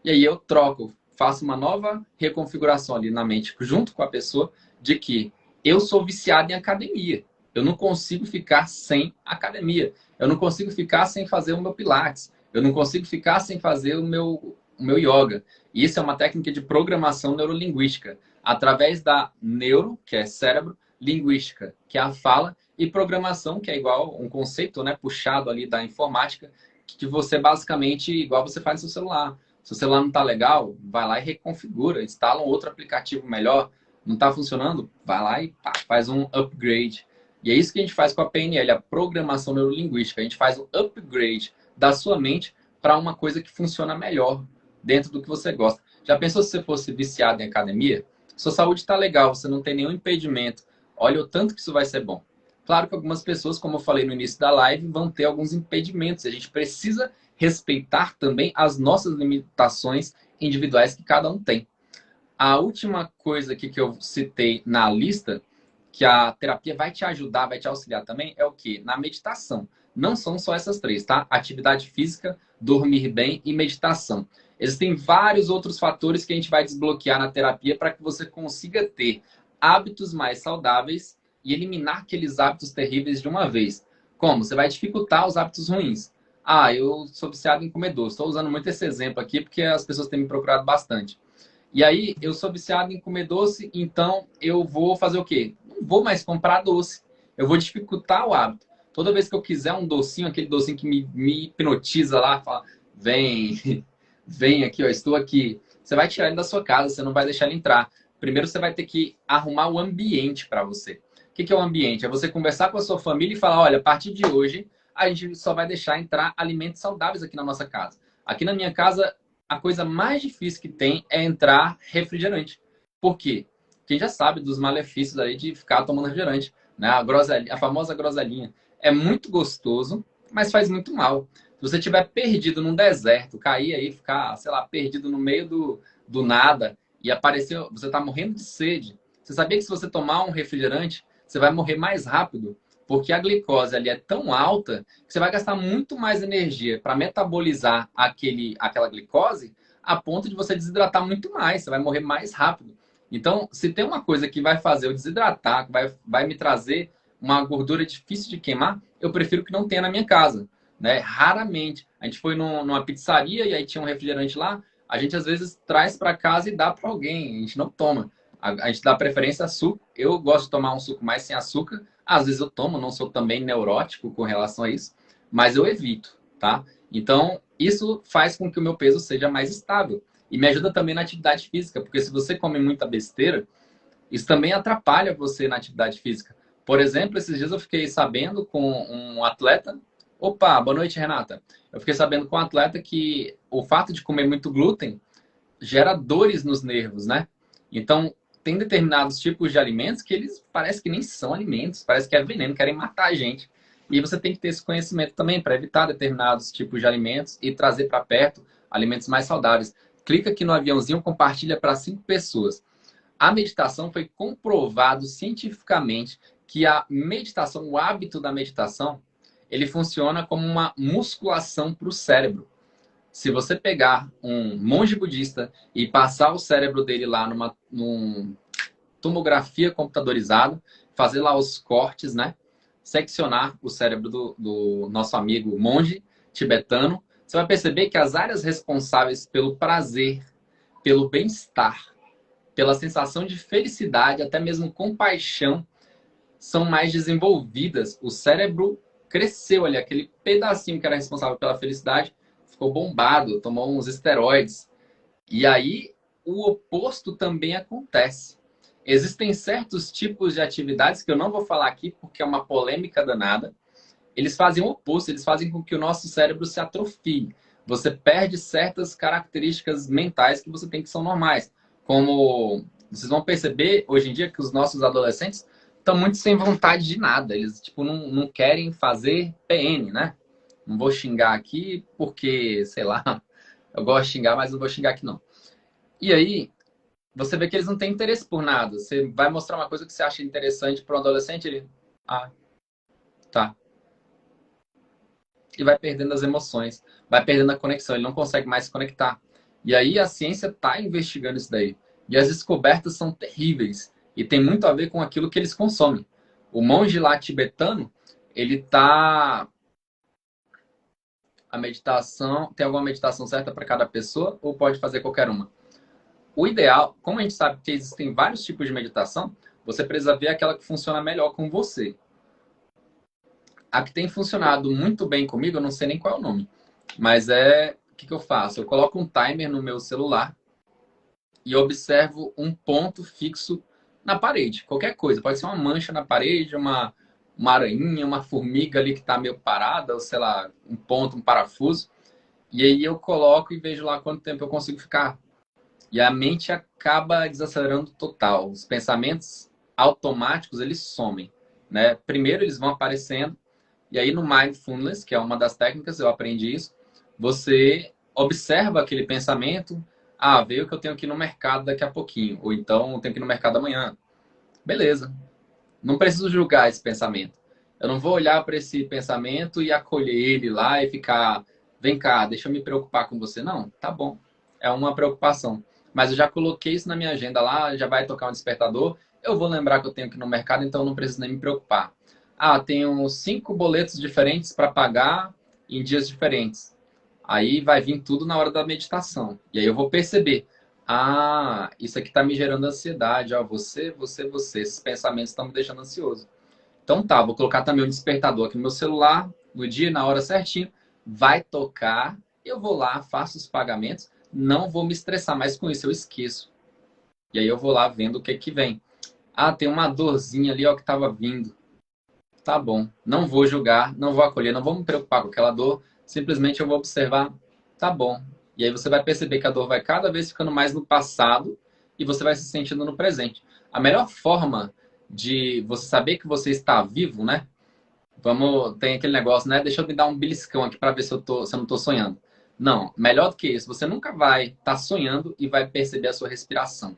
E aí eu troco, faço uma nova reconfiguração ali na mente, junto com a pessoa, de que eu sou viciado em academia. Eu não consigo ficar sem academia. Eu não consigo ficar sem fazer o meu pilates. Eu não consigo ficar sem fazer o meu yoga. E isso é uma técnica de programação neurolinguística. Através da neuro, que é cérebro, linguística, que é a fala, e programação, que é igual um conceito, né, puxado ali da informática, que você basicamente, igual você faz no seu celular. Se o celular não está legal, vai lá e reconfigura, instala um outro aplicativo melhor. Não está funcionando? Vai lá e pá, faz um upgrade. E é isso que a gente faz com a PNL, a programação neurolinguística. A gente faz um upgrade da sua mente para uma coisa que funciona melhor dentro do que você gosta. Já pensou se você fosse viciado em academia? Sua saúde está legal, você não tem nenhum impedimento. Olha o tanto que isso vai ser bom. Claro que algumas pessoas, como eu falei no início da live, vão ter alguns impedimentos. A gente precisa respeitar também as nossas limitações individuais que cada um tem. A última coisa aqui que eu citei na lista, que a terapia vai te ajudar, vai te auxiliar também, é o quê? Na meditação. Não são só essas três, tá? Atividade física, dormir bem e meditação. Existem vários outros fatores que a gente vai desbloquear na terapia para que você consiga ter hábitos mais saudáveis e eliminar aqueles hábitos terríveis de uma vez. Como? Você vai dificultar os hábitos ruins. Ah, eu sou viciado em comer doce. Estou usando muito esse exemplo aqui porque as pessoas têm me procurado bastante. E aí, eu sou viciado em comer doce, então eu vou fazer o quê? Não vou mais comprar doce. Eu vou dificultar o hábito. Toda vez que eu quiser um docinho, aquele docinho que me hipnotiza lá, fala, vem, vem aqui, ó, estou aqui. Você vai tirar ele da sua casa, você não vai deixar ele entrar. Primeiro você vai ter que arrumar o ambiente para você. O que é o ambiente? É você conversar com a sua família e falar, olha, a partir de hoje, a gente só vai deixar entrar alimentos saudáveis aqui na nossa casa. Aqui na minha casa, a coisa mais difícil que tem é entrar refrigerante. Por quê? Quem já sabe dos malefícios aí de ficar tomando refrigerante, né? A famosa groselinha. É muito gostoso, mas faz muito mal. Se você estiver perdido num deserto, cair aí, ficar, sei lá, perdido no meio do nada e aparecer, você está morrendo de sede. Você sabia que se você tomar um refrigerante, você vai morrer mais rápido? Porque a glicose ali é tão alta que você vai gastar muito mais energia para metabolizar aquela glicose. a ponto de você desidratar muito mais, você vai morrer mais rápido. Então, se tem uma coisa que vai fazer eu desidratar, que vai me trazer uma gordura difícil de queimar, eu prefiro que não tenha na minha casa, né? Raramente. A gente foi numa pizzaria e aí tinha um refrigerante lá, a gente às vezes traz para casa e dá para alguém, a gente não toma. A gente dá preferência a suco. Eu gosto de tomar um suco mais sem açúcar. Às vezes eu tomo, não sou também neurótico com relação a isso, mas eu evito, tá? Então, isso faz com que o meu peso seja mais estável. E me ajuda também na atividade física, porque se você come muita besteira, isso também atrapalha você na atividade física. Por exemplo, esses dias eu fiquei sabendo com um atleta. Opa, boa noite, Renata. Eu fiquei sabendo com um atleta que o fato de comer muito glúten gera dores nos nervos, né? Então, tem determinados tipos de alimentos que eles parece que nem são alimentos, parece que é veneno, querem matar a gente. E você tem que ter esse conhecimento também para evitar determinados tipos de alimentos e trazer para perto alimentos mais saudáveis. Clica aqui no aviãozinho, compartilha para 5 pessoas. A meditação foi comprovado cientificamente que a meditação, o hábito da meditação, ele funciona como uma musculação para o cérebro. Se você pegar um monge budista e passar o cérebro dele lá numa tomografia computadorizada, fazer lá os cortes, né? Seccionar o cérebro do nosso amigo monge tibetano, você vai perceber que as áreas responsáveis pelo prazer, pelo bem-estar, pela sensação de felicidade, até mesmo compaixão, são mais desenvolvidas. O cérebro cresceu ali, aquele pedacinho que era responsável pela felicidade ficou bombado, tomou uns esteroides. E aí o oposto também acontece. Existem certos tipos de atividades que eu não vou falar aqui porque é uma polêmica danada. Eles fazem o oposto, eles fazem com que o nosso cérebro se atrofie. Você perde certas características mentais que você tem que são normais. Como vocês vão perceber hoje em dia que os nossos adolescentes estão muito sem vontade de nada. Eles tipo, não querem fazer PN, né? Não vou xingar aqui porque, sei lá, eu gosto de xingar, mas não vou xingar aqui não. E aí, você vê que eles não têm interesse por nada. Você vai mostrar uma coisa que você acha interessante para um adolescente, ele... Ah, tá. E vai perdendo as emoções, vai perdendo a conexão, ele não consegue mais se conectar. E aí a ciência está investigando isso daí. E as descobertas são terríveis. E tem muito a ver com aquilo que eles consomem. O monge lá tibetano, ele está a meditação, tem alguma meditação certa para cada pessoa ou pode fazer qualquer uma? O ideal, como a gente sabe que existem vários tipos de meditação, você precisa ver aquela que funciona melhor com você. A que tem funcionado muito bem comigo, eu não sei nem qual é o nome, mas o que eu faço? Eu coloco um timer no meu celular e observo um ponto fixo na parede, qualquer coisa. Pode ser uma mancha na parede, uma aranhinha, uma formiga ali que está meio parada, ou sei lá, um ponto, um parafuso. E aí eu coloco e vejo lá quanto tempo eu consigo ficar. E a mente acaba desacelerando total. Os pensamentos automáticos, eles somem, né? Primeiro eles vão aparecendo, e aí no Mindfulness, que é uma das técnicas, eu aprendi isso, você observa aquele pensamento, ah, veio que eu tenho que ir no mercado daqui a pouquinho, ou então eu tenho que ir no mercado amanhã. Beleza. Não preciso julgar esse pensamento. Eu não vou olhar para esse pensamento e acolher ele lá e ficar, vem cá, deixa eu me preocupar com você. Não, tá bom. É uma preocupação. Mas eu já coloquei isso na minha agenda lá, já vai tocar um despertador. Eu vou lembrar que eu tenho que ir no mercado, então eu não preciso nem me preocupar. Ah, tenho 5 boletos diferentes para pagar em dias diferentes. Aí vai vir tudo na hora da meditação. E aí eu vou perceber. Ah, isso aqui está me gerando ansiedade. Ó, você. Esses pensamentos estão me deixando ansioso. Então tá, vou colocar também um despertador aqui no meu celular, no dia, na hora certinho. Vai tocar, eu vou lá, faço os pagamentos. Não vou me estressar mais com isso, eu esqueço. E aí eu vou lá vendo o que que vem. Ah, tem uma dorzinha ali, ó, que estava vindo. Tá bom, não vou julgar, não vou acolher, não vou me preocupar com aquela dor. Simplesmente eu vou observar, tá bom. E aí você vai perceber que a dor vai cada vez ficando mais no passado e você vai se sentindo no presente. A melhor forma de você saber que você está vivo, né? Tem aquele negócio, né? Deixa eu me dar um beliscão aqui para ver se eu não estou sonhando. Não, melhor do que isso, você nunca vai estar sonhando e vai perceber a sua respiração.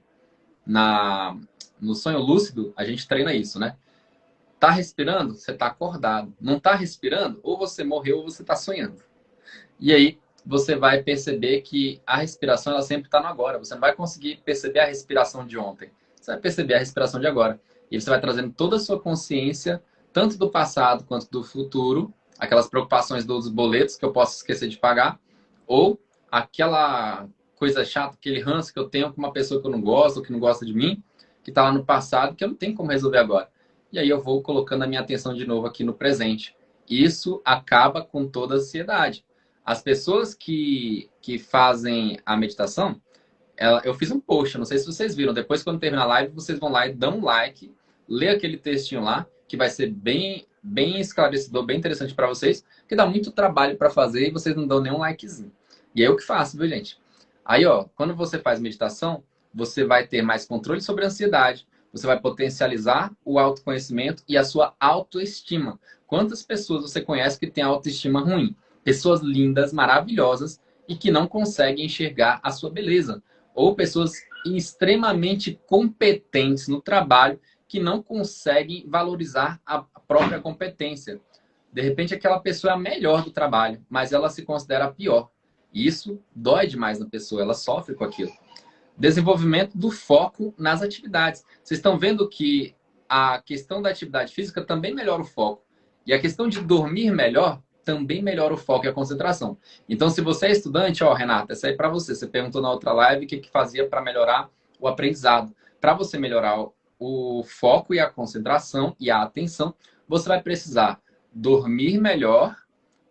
No sonho lúcido, a gente treina isso, né? Tá respirando? Você tá acordado. Não tá respirando? Ou você morreu ou você tá sonhando. E aí, você vai perceber que a respiração ela sempre está no agora. Você não vai conseguir perceber a respiração de ontem. Você vai perceber a respiração de agora. E você vai trazendo toda a sua consciência, tanto do passado quanto do futuro, aquelas preocupações dos boletos que eu posso esquecer de pagar, ou aquela coisa chata, aquele ranço que eu tenho com uma pessoa que eu não gosto, ou que não gosta de mim, que está lá no passado, que eu não tenho como resolver agora. E aí eu vou colocando a minha atenção de novo aqui no presente. Isso acaba com toda a ansiedade. As pessoas que fazem a meditação, eu fiz um post, não sei se vocês viram. Depois, quando terminar a live, vocês vão lá e dão um like, lê aquele textinho lá, que vai ser bem esclarecedor, bem interessante para vocês, que dá muito trabalho para fazer e vocês não dão nenhum likezinho. E é eu que faço, viu, gente? Aí, ó, quando você faz meditação, você vai ter mais controle sobre a ansiedade, você vai potencializar o autoconhecimento e a sua autoestima. Quantas pessoas você conhece que têm autoestima ruim? Pessoas lindas, maravilhosas e que não conseguem enxergar a sua beleza. Ou pessoas extremamente competentes no trabalho que não conseguem valorizar a própria competência. De repente, aquela pessoa é a melhor do trabalho, mas ela se considera a pior. E isso dói demais na pessoa, ela sofre com aquilo. Desenvolvimento do foco nas atividades. Vocês estão vendo que a questão da atividade física também melhora o foco. E a questão de dormir melhor também melhora o foco e a concentração. Então, se você é estudante, ó, Renata, essa aí é para você. Você perguntou na outra live o que fazia para melhorar o aprendizado. Para você melhorar o foco e a concentração e a atenção, você vai precisar dormir melhor,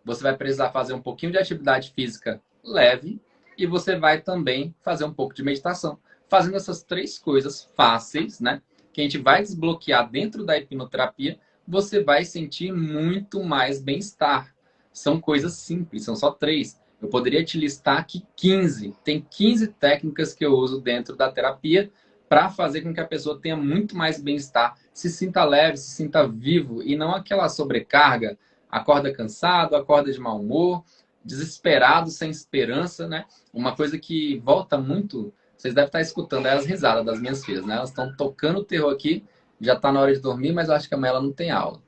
você vai precisar fazer um pouquinho de atividade física leve e você vai também fazer um pouco de meditação. Fazendo essas três coisas fáceis, né, que a gente vai desbloquear dentro da hipnoterapia, você vai sentir muito mais bem-estar. São coisas simples, são só três. Eu poderia te listar aqui 15. Tem 15 técnicas que eu uso dentro da terapia para fazer com que a pessoa tenha muito mais bem-estar, se sinta leve, se sinta vivo e não aquela sobrecarga, acorda cansado, acorda de mau humor, desesperado, sem esperança, né? Uma coisa que volta muito, vocês devem estar escutando, é as risadas das minhas filhas, né? Elas estão tocando o terror aqui, já está na hora de dormir, mas eu acho que amanhã ela não tem aula.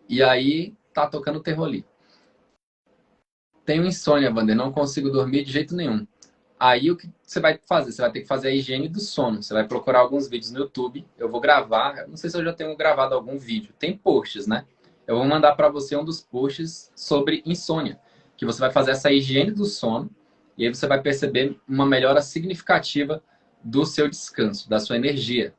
E aí, tá tocando o terror ali. Tenho insônia, Wander, não consigo dormir de jeito nenhum. Aí o que você vai fazer? Você vai ter que fazer a higiene do sono. Você vai procurar alguns vídeos no YouTube. Eu vou gravar. Não sei se eu já tenho gravado algum vídeo. Tem posts, né? Eu vou mandar para você um dos posts sobre insônia. Que você vai fazer essa higiene do sono. E aí você vai perceber uma melhora significativa do seu descanso, da sua energia.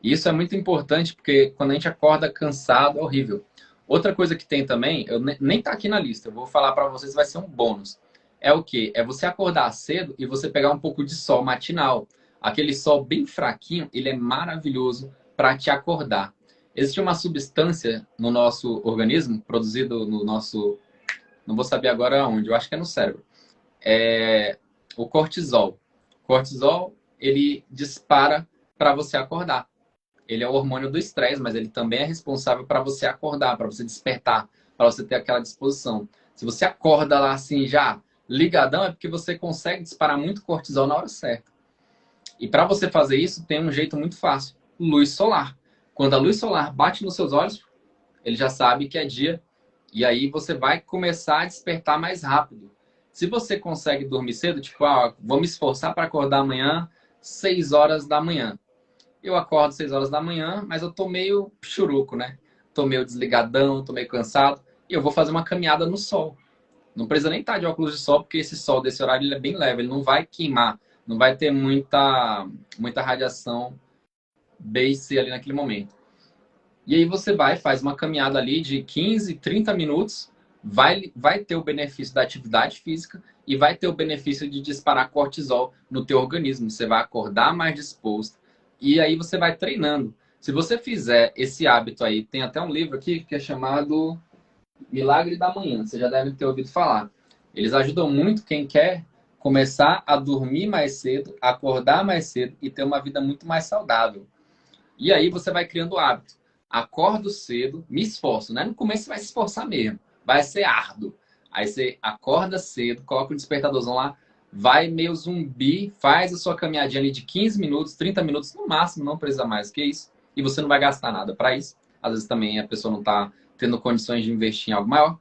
E isso é muito importante porque quando a gente acorda cansado, é horrível. Outra coisa que tem também, eu nem tá aqui na lista, eu vou falar para vocês, vai ser um bônus. É o quê? É você acordar cedo e você pegar um pouco de sol matinal. Aquele sol bem fraquinho, ele é maravilhoso para te acordar. Existe uma substância no nosso organismo, produzido no nosso... Não vou saber agora onde, eu acho que é no cérebro. É o cortisol. O cortisol, ele dispara para você acordar. Ele é o hormônio do estresse, mas ele também é responsável para você acordar, para você despertar, para você ter aquela disposição. Se você acorda lá assim já ligadão, é porque você consegue disparar muito cortisol na hora certa. E para você fazer isso, tem um jeito muito fácil. Luz solar. Quando a luz solar bate nos seus olhos, ele já sabe que é dia. E aí você vai começar a despertar mais rápido. Se você consegue dormir cedo, tipo, vou me esforçar para acordar amanhã 6 horas da manhã. Eu acordo 6 horas da manhã, mas eu tô meio churuco, né? Tô meio desligadão, tô meio cansado. E eu vou fazer uma caminhada no sol. Não precisa nem estar de óculos de sol, porque esse sol desse horário ele é bem leve. Ele não vai queimar. Não vai ter muita radiação base ali naquele momento. E aí você faz uma caminhada ali de 15, 30 minutos. Vai ter o benefício da atividade física e vai ter o benefício de disparar cortisol no teu organismo. Você vai acordar mais disposto. E aí você vai treinando. Se você fizer esse hábito aí, tem até um livro aqui que é chamado Milagre da Manhã. Você já deve ter ouvido falar. Eles ajudam muito quem quer começar a dormir mais cedo, acordar mais cedo e ter uma vida muito mais saudável. E aí você vai criando o hábito. Acordo cedo, me esforço, né? No começo você vai se esforçar mesmo. Vai ser árduo. Aí você acorda cedo, coloca o despertadorzão lá, vai meio zumbi, faz a sua caminhadinha ali de 15 minutos, 30 minutos no máximo, não precisa mais que isso. E você não vai gastar nada para isso. Às vezes também a pessoa não está tendo condições de investir em algo maior.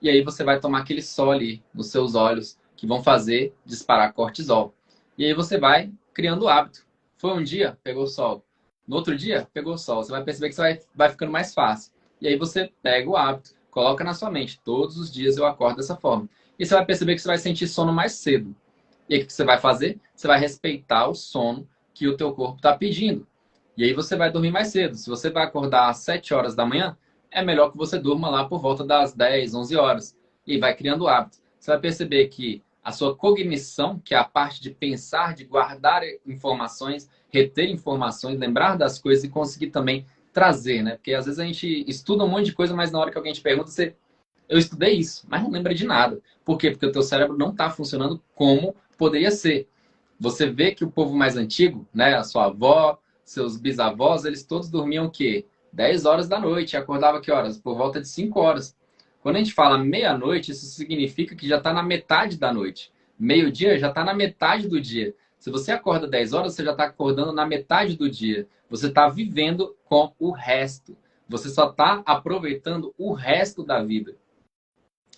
E aí você vai tomar aquele sol ali nos seus olhos, que vão fazer disparar cortisol. E aí você vai criando o hábito. Foi um dia, pegou sol. No outro dia, pegou sol. Você vai perceber que você vai ficando mais fácil. E aí você pega o hábito, coloca na sua mente. Todos os dias eu acordo dessa forma. E você vai perceber que você vai sentir sono mais cedo. E aí o que você vai fazer? Você vai respeitar o sono que o teu corpo está pedindo. E aí você vai dormir mais cedo. Se você vai acordar às 7 horas da manhã, é melhor que você durma lá por volta das 10, 11 horas. E vai criando o hábito. Você vai perceber que a sua cognição, que é a parte de pensar, de guardar informações, reter informações, lembrar das coisas e conseguir também trazer, né? Porque às vezes a gente estuda um monte de coisa, mas na hora que alguém te pergunta, você eu estudei isso, mas não lembra de nada. Por quê? Porque o teu cérebro não está funcionando como poderia ser. Você vê que o povo mais antigo, né, a sua avó, seus bisavós, eles todos dormiam o quê? 10 horas da noite. E acordava que horas? Por volta de 5 horas. Quando a gente fala meia-noite, isso significa que já está na metade da noite. Meio-dia já está na metade do dia. Se você acorda 10 horas, você já está acordando na metade do dia. Você está vivendo com o resto. Você só está aproveitando o resto da vida.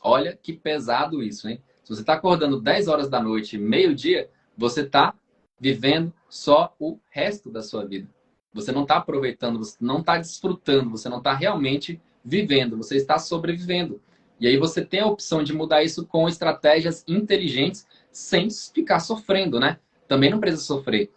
Olha que pesado isso, hein? Se você está acordando 10 horas da noite, meio-dia, você está vivendo só o resto da sua vida. Você não está aproveitando, você não está desfrutando, você não está realmente vivendo, você está sobrevivendo. E aí você tem a opção de mudar isso com estratégias inteligentes sem ficar sofrendo, né? Também não precisa sofrer.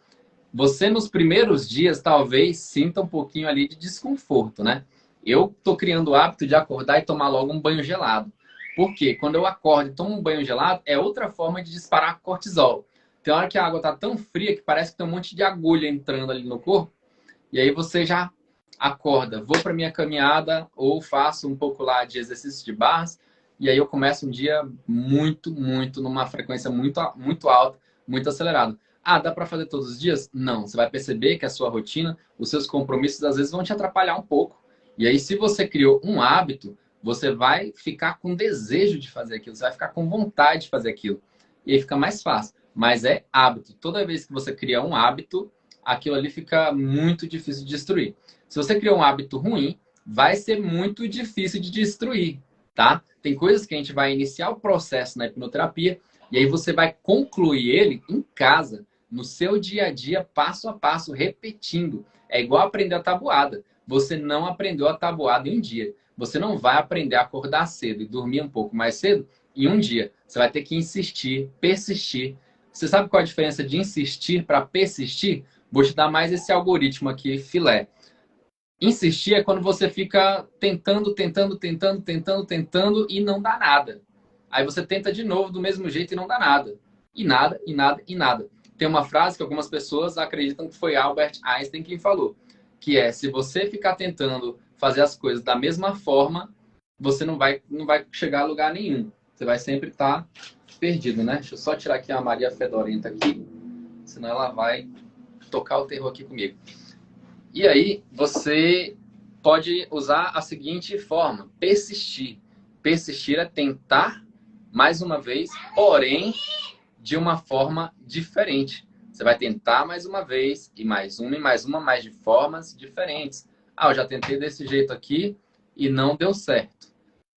Você nos primeiros dias talvez sinta um pouquinho ali de desconforto, né? Eu tô criando o hábito de acordar e tomar logo um banho gelado. Por quê? Quando eu acordo e tomo um banho gelado, é outra forma de disparar cortisol. Tem hora que a água tá tão fria que parece que tem um monte de agulha entrando ali no corpo, e aí você já acorda, vou para minha caminhada ou faço um pouco lá de exercício de barras, e aí eu começo um dia muito, numa frequência muito alta, muito acelerada. Ah, dá para fazer todos os dias? Não. Você vai perceber que a sua rotina, os seus compromissos, às vezes vão te atrapalhar um pouco. E aí, se você criou um hábito, você vai ficar com desejo de fazer aquilo, você vai ficar com vontade de fazer aquilo. E aí fica mais fácil. Mas é hábito. Toda vez que você cria um hábito, aquilo ali fica muito difícil de destruir. Se você criou um hábito ruim, vai ser muito difícil de destruir, tá? Tem coisas que a gente vai iniciar o processo na hipnoterapia e aí você vai concluir ele em casa, no seu dia a dia, passo a passo, repetindo. É igual aprender a tabuada. Você não aprendeu a tabuada em um dia. Você não vai aprender a acordar cedo e dormir um pouco mais cedo em um dia. Você vai ter que insistir, persistir. Você sabe qual é a diferença de insistir para persistir? Vou te dar mais esse algoritmo aqui, filé. Insistir é quando você fica tentando e não dá nada. Aí você tenta de novo do mesmo jeito e não dá nada. E nada, e nada, e nada. Tem uma frase que algumas pessoas acreditam que foi Albert Einstein quem falou, que é: se você ficar tentando fazer as coisas da mesma forma, você não vai chegar a lugar nenhum. Você vai sempre estar perdido, né? Deixa eu só tirar aqui a Maria Fedorenta aqui, senão ela vai tocar o terror aqui comigo. E aí, você pode usar a seguinte forma: persistir. Persistir é tentar mais uma vez, porém de uma forma diferente. Você vai tentar mais uma vez, e mais uma, mas de formas diferentes. Ah, eu já tentei desse jeito aqui e não deu certo.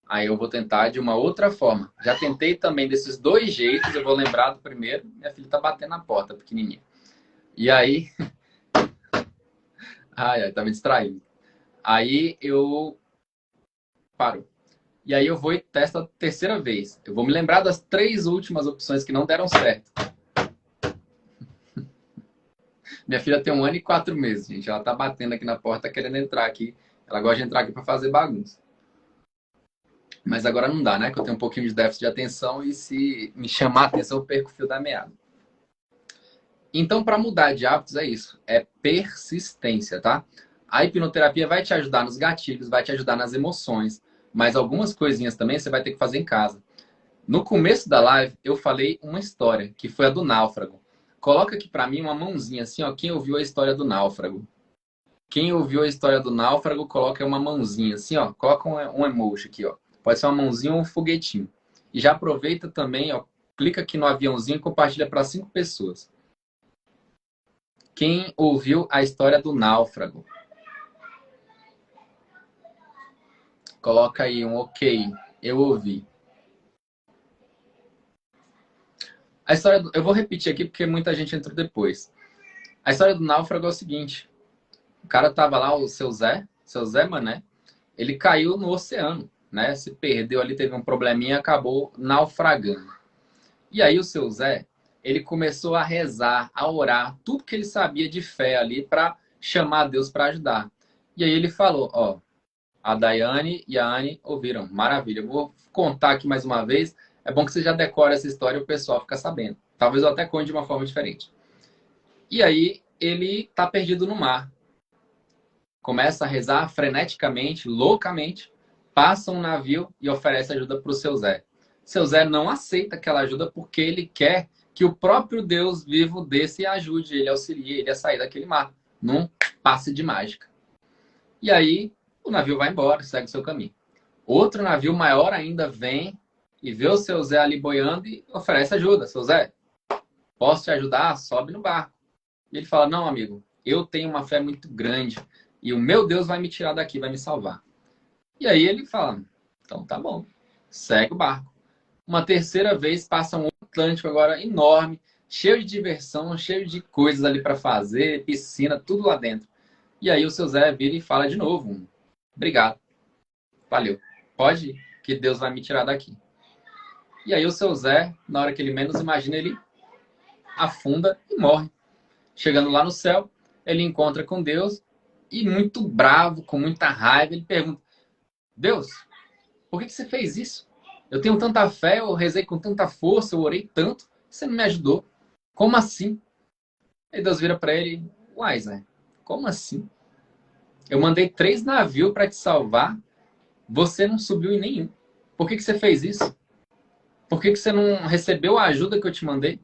Aí eu vou tentar de uma outra forma. Já tentei também desses dois jeitos, eu vou lembrar do primeiro. Minha filha tá batendo na porta, pequenininha. E aí, ai, tá me distraindo. Aí eu paro. E aí eu vou e testo a terceira vez. Eu vou me lembrar das 3 últimas opções que não deram certo. Minha filha tem 1 ano e 4 meses, gente. Ela tá batendo aqui na porta, querendo entrar aqui. Ela gosta de entrar aqui para fazer bagunça. Mas agora não dá, né? Que eu tenho um pouquinho de déficit de atenção e se me chamar a atenção, eu perco o fio da meada. Então, para mudar de hábitos é isso. É persistência, tá? A hipnoterapia vai te ajudar nos gatilhos, vai te ajudar nas emoções. Mas algumas coisinhas também você vai ter que fazer em casa. No começo da live, eu falei uma história, que foi a do náufrago. Coloca aqui para mim uma mãozinha assim, ó. Quem ouviu a história do náufrago? Quem ouviu a história do náufrago, coloca uma mãozinha assim, ó. Coloca um emoji aqui, ó. Pode ser uma mãozinha ou um foguetinho. E já aproveita também, ó. Clica aqui no aviãozinho e compartilha para 5 pessoas. Quem ouviu a história do náufrago? Coloca aí um ok. Eu ouvi. A história eu vou repetir aqui porque muita gente entrou depois. A história do náufrago é o seguinte: o cara tava lá, o seu Zé Mané, ele caiu no oceano, né? Se perdeu ali, teve um probleminha, acabou naufragando. E aí o seu Zé, ele começou a rezar, a orar, tudo que ele sabia de fé ali para chamar Deus para ajudar. E aí ele falou, ó, a Daiane e a Anne ouviram, maravilha. Eu vou contar aqui mais uma vez. É bom que você já decore essa história e o pessoal fica sabendo. Talvez eu até conte de uma forma diferente. E aí ele tá perdido no mar. Começa a rezar freneticamente, loucamente, passa um navio e oferece ajuda para o seu Zé. Seu Zé não aceita aquela ajuda porque ele quer que o próprio Deus vivo desça e ajude ele, auxilie ele a sair daquele mar, num passe de mágica. E aí o navio vai embora, segue o seu caminho. Outro navio maior ainda vem e vê o seu Zé ali boiando e oferece ajuda. Seu Zé, posso te ajudar? Sobe no barco. E ele fala, não, amigo, eu tenho uma fé muito grande e o meu Deus vai me tirar daqui, vai me salvar. E aí ele fala, então tá bom, segue o barco. Uma terceira vez passa um Atlântico agora enorme, cheio de diversão, cheio de coisas ali para fazer, piscina, tudo lá dentro. E aí o seu Zé vira e fala de novo, obrigado, valeu, pode ir, que Deus vai me tirar daqui. E aí o seu Zé, na hora que ele menos imagina, ele afunda e morre. Chegando lá no céu, ele encontra com Deus e muito bravo, com muita raiva, ele pergunta, Deus, por que você fez isso? Eu tenho tanta fé, eu rezei com tanta força, eu orei tanto, você não me ajudou. Como assim? Aí Deus vira para ele, uai, Zé, como assim? Eu mandei 3 navios para te salvar, você não subiu em nenhum. Por que você fez isso? Por que você não recebeu a ajuda que eu te mandei?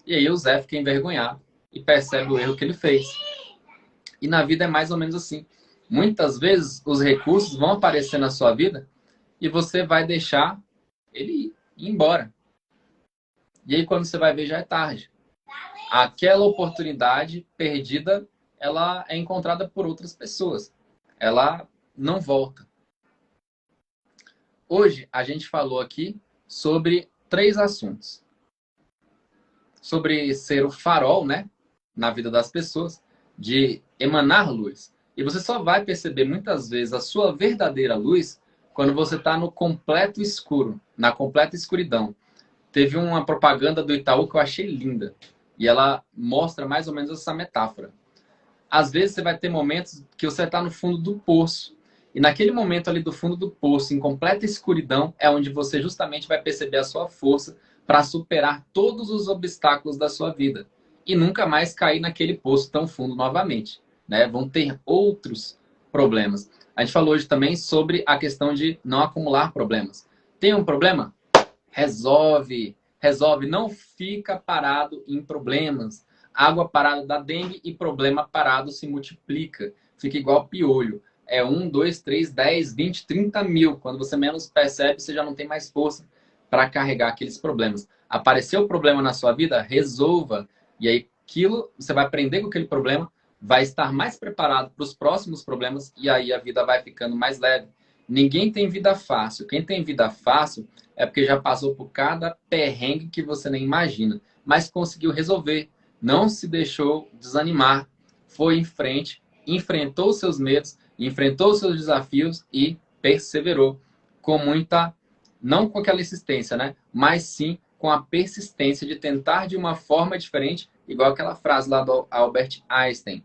E aí o Zé fica envergonhado e percebe o erro que ele fez. E na vida é mais ou menos assim. Muitas vezes os recursos vão aparecer na sua vida e você vai deixar ele ir embora. E aí quando você vai ver já é tarde. Aquela oportunidade perdida, ela é encontrada por outras pessoas. Ela não volta. Hoje a gente falou aqui sobre 3 assuntos. Sobre ser o farol, né, na vida das pessoas, de emanar luz. E você só vai perceber muitas vezes a sua verdadeira luz quando você está no completo escuro, na completa escuridão. Teve uma propaganda do Itaú que eu achei linda. E ela mostra mais ou menos essa metáfora. Às vezes você vai ter momentos que você está no fundo do poço. E naquele momento ali do fundo do poço, em completa escuridão, é onde você justamente vai perceber a sua força para superar todos os obstáculos da sua vida. E nunca mais cair naquele poço tão fundo novamente. Né? Vão ter outros problemas. A gente falou hoje também sobre a questão de não acumular problemas. Tem um problema? Resolve. Resolve. Não fica parado em problemas. Água parada dá dengue e problema parado se multiplica. Fica igual piolho. É 1, 2, 3, 10, 20, 30 mil. Quando você menos percebe, você já não tem mais força para carregar aqueles problemas. Apareceu o problema na sua vida? Resolva. E aí, aquilo, você vai aprender com aquele problema, vai estar mais preparado para os próximos problemas e aí a vida vai ficando mais leve. Ninguém tem vida fácil. Quem tem vida fácil é porque já passou por cada perrengue que você nem imagina, mas conseguiu resolver. Não se deixou desanimar, foi em frente, enfrentou seus medos, enfrentou seus desafios e perseverou com muita, não com aquela insistência, né? Mas sim com a persistência de tentar de uma forma diferente, igual aquela frase lá do Albert Einstein.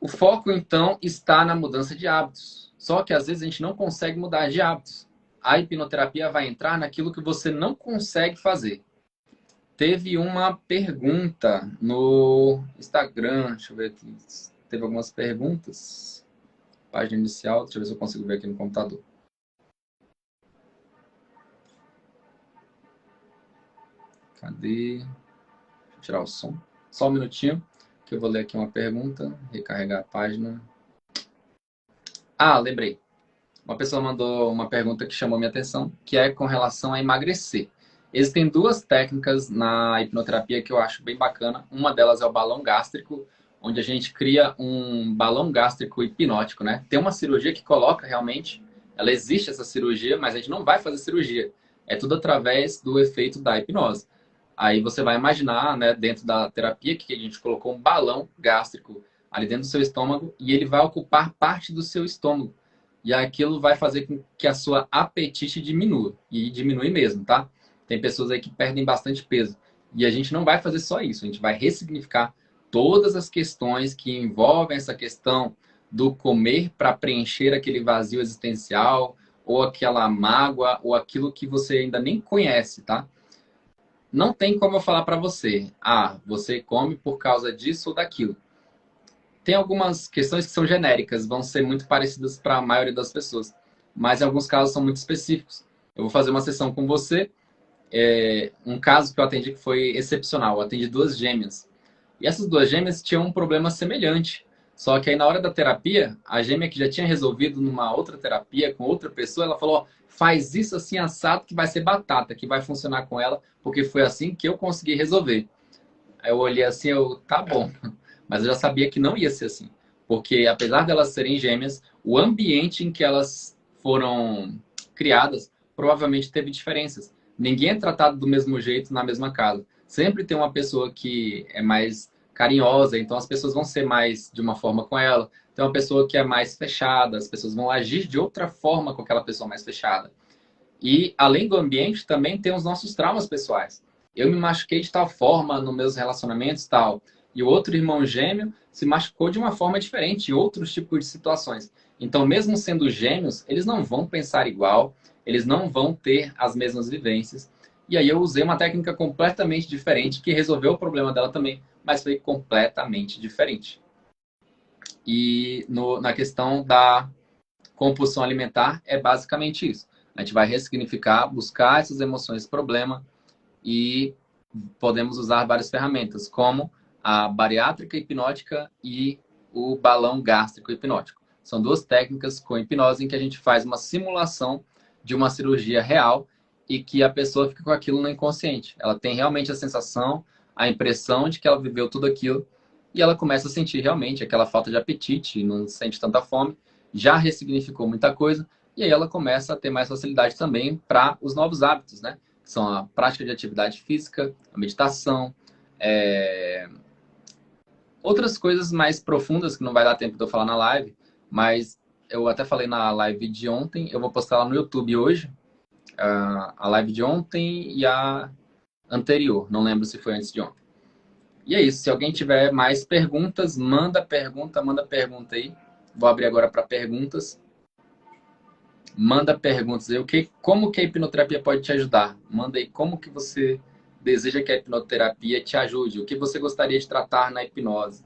O foco, então, está na mudança de hábitos. Só que às vezes a gente não consegue mudar de hábitos. A hipnoterapia vai entrar naquilo que você não consegue fazer. Teve uma pergunta no Instagram, deixa eu ver aqui. Teve algumas perguntas. Página inicial, deixa eu ver se eu consigo ver aqui no computador. Cadê? Deixa eu tirar o som. Só um minutinho, que eu vou ler aqui uma pergunta. Recarregar a página. Ah, lembrei. Uma pessoa mandou uma pergunta que chamou minha atenção, que é com relação a emagrecer. Existem 2 técnicas na hipnoterapia que eu acho bem bacana. Uma delas é o balão gástrico, onde a gente cria um balão gástrico hipnótico, né? Tem uma cirurgia que coloca realmente, ela existe essa cirurgia, mas a gente não vai fazer cirurgia. É tudo através do efeito da hipnose. Aí você vai imaginar, né, dentro da terapia, que a gente colocou um balão gástrico ali dentro do seu estômago e ele vai ocupar parte do seu estômago. E aquilo vai fazer com que a sua apetite diminua. E diminui mesmo, tá? Tem pessoas aí que perdem bastante peso. E a gente não vai fazer só isso, a gente vai ressignificar todas as questões que envolvem essa questão do comer para preencher aquele vazio existencial, ou aquela mágoa, ou aquilo que você ainda nem conhece, tá? Não tem como eu falar para você, você come por causa disso ou daquilo. Tem algumas questões que são genéricas, vão ser muito parecidas para a maioria das pessoas, mas em alguns casos são muito específicos. Eu vou fazer uma sessão com você, um caso que eu atendi que foi excepcional. Eu atendi duas gêmeas. E essas duas gêmeas tinham um problema semelhante. Só que aí na hora da terapia, a gêmea que já tinha resolvido numa outra terapia com outra pessoa, ela falou, ó, faz isso assim assado que vai ser batata, que vai funcionar com ela, porque foi assim que eu consegui resolver. Aí eu olhei assim, tá bom. Mas eu já sabia que não ia ser assim. Porque apesar delas serem gêmeas, o ambiente em que elas foram criadas provavelmente teve diferenças. Ninguém é tratado do mesmo jeito na mesma casa. Sempre tem uma pessoa que é mais carinhosa, então as pessoas vão ser mais de uma forma com ela. Tem uma pessoa que é mais fechada, as pessoas vão agir de outra forma com aquela pessoa mais fechada. E além do ambiente, também tem os nossos traumas pessoais. Eu me machuquei de tal forma nos meus relacionamentos, tal. E o outro irmão gêmeo se machucou de uma forma diferente, em outros tipos de situações. Então, mesmo sendo gêmeos, eles não vão pensar igual, eles não vão ter as mesmas vivências. E aí eu usei uma técnica completamente diferente que resolveu o problema dela também, mas foi completamente diferente. E na questão da compulsão alimentar é basicamente isso. A gente vai ressignificar, buscar essas emoções problema e podemos usar várias ferramentas, como a bariátrica hipnótica e o balão gástrico hipnótico. São duas técnicas com hipnose em que a gente faz uma simulação de uma cirurgia real e que a pessoa fica com aquilo no inconsciente. Ela tem realmente a sensação, a impressão de que ela viveu tudo aquilo e ela começa a sentir realmente aquela falta de apetite, não sente tanta fome, já ressignificou muita coisa e aí ela começa a ter mais facilidade também para os novos hábitos, né? São a prática de atividade física, a meditação, outras coisas mais profundas que não vai dar tempo de eu falar na live, mas eu até falei na live de ontem, eu vou postar lá no YouTube hoje, a live de ontem e a anterior, não lembro se foi antes de ontem. E é isso, se alguém tiver mais perguntas, manda pergunta aí. Vou abrir agora para perguntas. Manda perguntas aí. Como que a hipnoterapia pode te ajudar? Manda aí como que você deseja que a hipnoterapia te ajude. O que você gostaria de tratar na hipnose?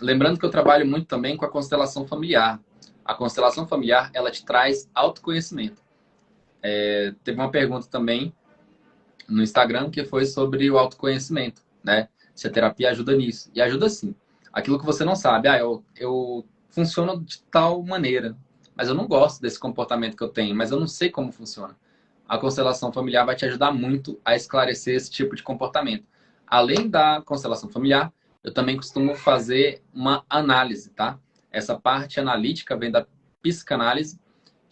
Lembrando que eu trabalho muito também com a constelação familiar. A constelação familiar, ela te traz autoconhecimento. Teve uma pergunta também no Instagram que foi sobre o autoconhecimento, né? Se a terapia ajuda nisso. E ajuda sim. Aquilo que você não sabe. Eu funciono de tal maneira, mas eu não gosto desse comportamento que eu tenho, mas eu não sei como funciona. A constelação familiar vai te ajudar muito a esclarecer esse tipo de comportamento. Além da constelação familiar, eu também costumo fazer uma análise, tá? Essa parte analítica vem da psicanálise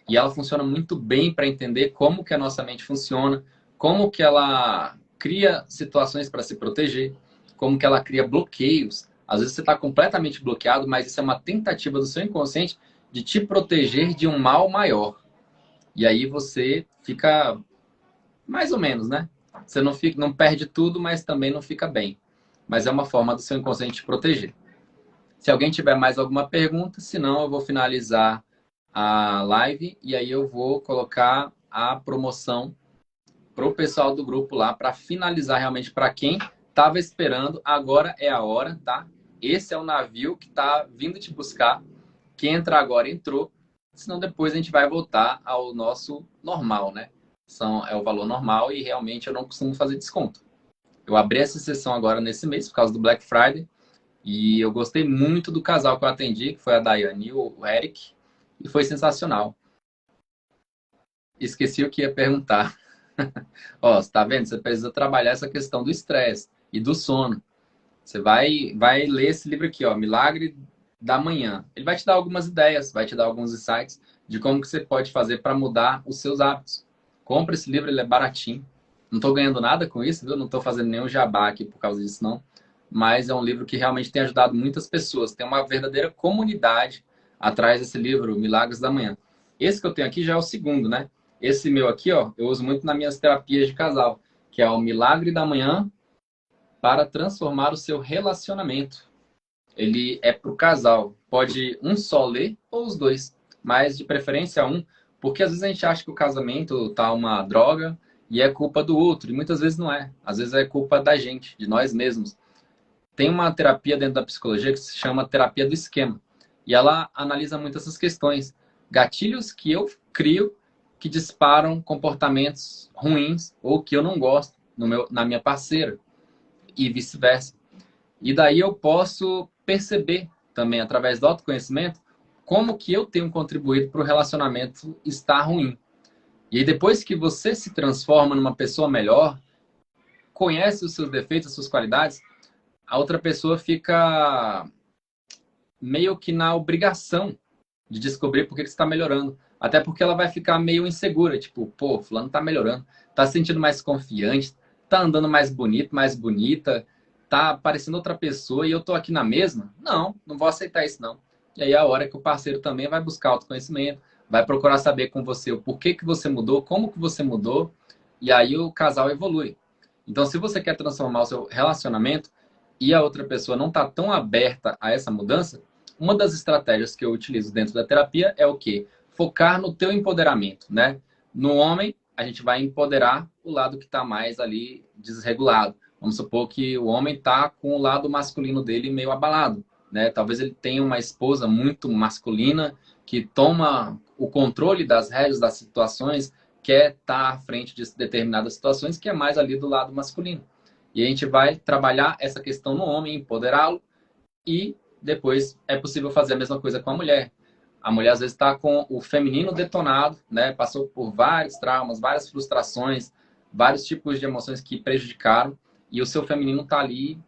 e ela funciona muito bem para entender como que a nossa mente funciona, como que ela cria situações para se proteger, como que ela cria bloqueios. Às vezes você está completamente bloqueado, mas isso é uma tentativa do seu inconsciente de te proteger de um mal maior. E aí você fica mais ou menos, né? Você não perde tudo, mas também não fica bem. Mas é uma forma do seu inconsciente te proteger. Se alguém tiver mais alguma pergunta, senão eu vou finalizar a live e aí eu vou colocar a promoção pro pessoal do grupo lá para finalizar realmente para quem estava esperando. Agora é a hora, tá? Esse é o navio que está vindo te buscar. Quem entrar agora entrou, senão depois a gente vai voltar ao nosso normal, né? É o valor normal e realmente eu não costumo fazer desconto. Eu abri essa sessão agora nesse mês por causa do Black Friday e eu gostei muito do casal que eu atendi, que foi a Daiane e o Eric, e foi sensacional. Esqueci o que ia perguntar. Ó, você tá vendo? Você precisa trabalhar essa questão do estresse e do sono. Você vai ler esse livro aqui, ó, Milagre da Manhã. Ele vai te dar algumas ideias, vai te dar alguns insights de como que você pode fazer para mudar os seus hábitos. Compre esse livro, ele é baratinho. Não estou ganhando nada com isso, viu? Não estou fazendo nenhum jabá aqui por causa disso, não. Mas é um livro que realmente tem ajudado muitas pessoas. Tem uma verdadeira comunidade atrás desse livro, Milagres da Manhã. Esse que eu tenho aqui já é o segundo, né? Esse meu aqui, ó, eu uso muito nas minhas terapias de casal, que é o Milagre da Manhã para transformar o seu relacionamento. Ele é para o casal. Pode um só ler ou os dois, mas de preferência um, porque às vezes a gente acha que o casamento tá uma droga e é culpa do outro, e muitas vezes não é. Às vezes é culpa da gente, de nós mesmos. Tem uma terapia dentro da psicologia que se chama terapia do esquema, e ela analisa muito essas questões. Gatilhos que eu crio que disparam comportamentos ruins ou que eu não gosto na minha parceira e vice-versa. E daí eu posso perceber também, através do autoconhecimento, como que eu tenho contribuído para o relacionamento estar ruim. E aí, depois que você se transforma numa pessoa melhor, conhece os seus defeitos, as suas qualidades, a outra pessoa fica meio que na obrigação de descobrir por que você está melhorando. Até porque ela vai ficar meio insegura, tipo, pô, fulano tá melhorando, tá se sentindo mais confiante, tá andando mais bonito, mais bonita, tá parecendo outra pessoa e eu tô aqui na mesma? Não, não vou aceitar isso não. E aí é a hora que o parceiro também vai buscar autoconhecimento, vai procurar saber com você o porquê que você mudou, como que você mudou, e aí o casal evolui. Então, se você quer transformar o seu relacionamento e a outra pessoa não tá tão aberta a essa mudança, uma das estratégias que eu utilizo dentro da terapia é o quê? Focar no teu empoderamento, né? No homem, a gente vai empoderar o lado que está mais ali desregulado. Vamos supor que o homem está com o lado masculino dele meio abalado, né? Talvez ele tenha uma esposa muito masculina que toma o controle das rédeas das situações, quer estar à frente de determinadas situações, que é mais ali do lado masculino. E a gente vai trabalhar essa questão no homem, empoderá-lo, e depois é possível fazer a mesma coisa com a mulher. A mulher às vezes está com o feminino detonado, né? Passou por vários traumas, várias frustrações, vários tipos de emoções que prejudicaram, e o seu feminino está ali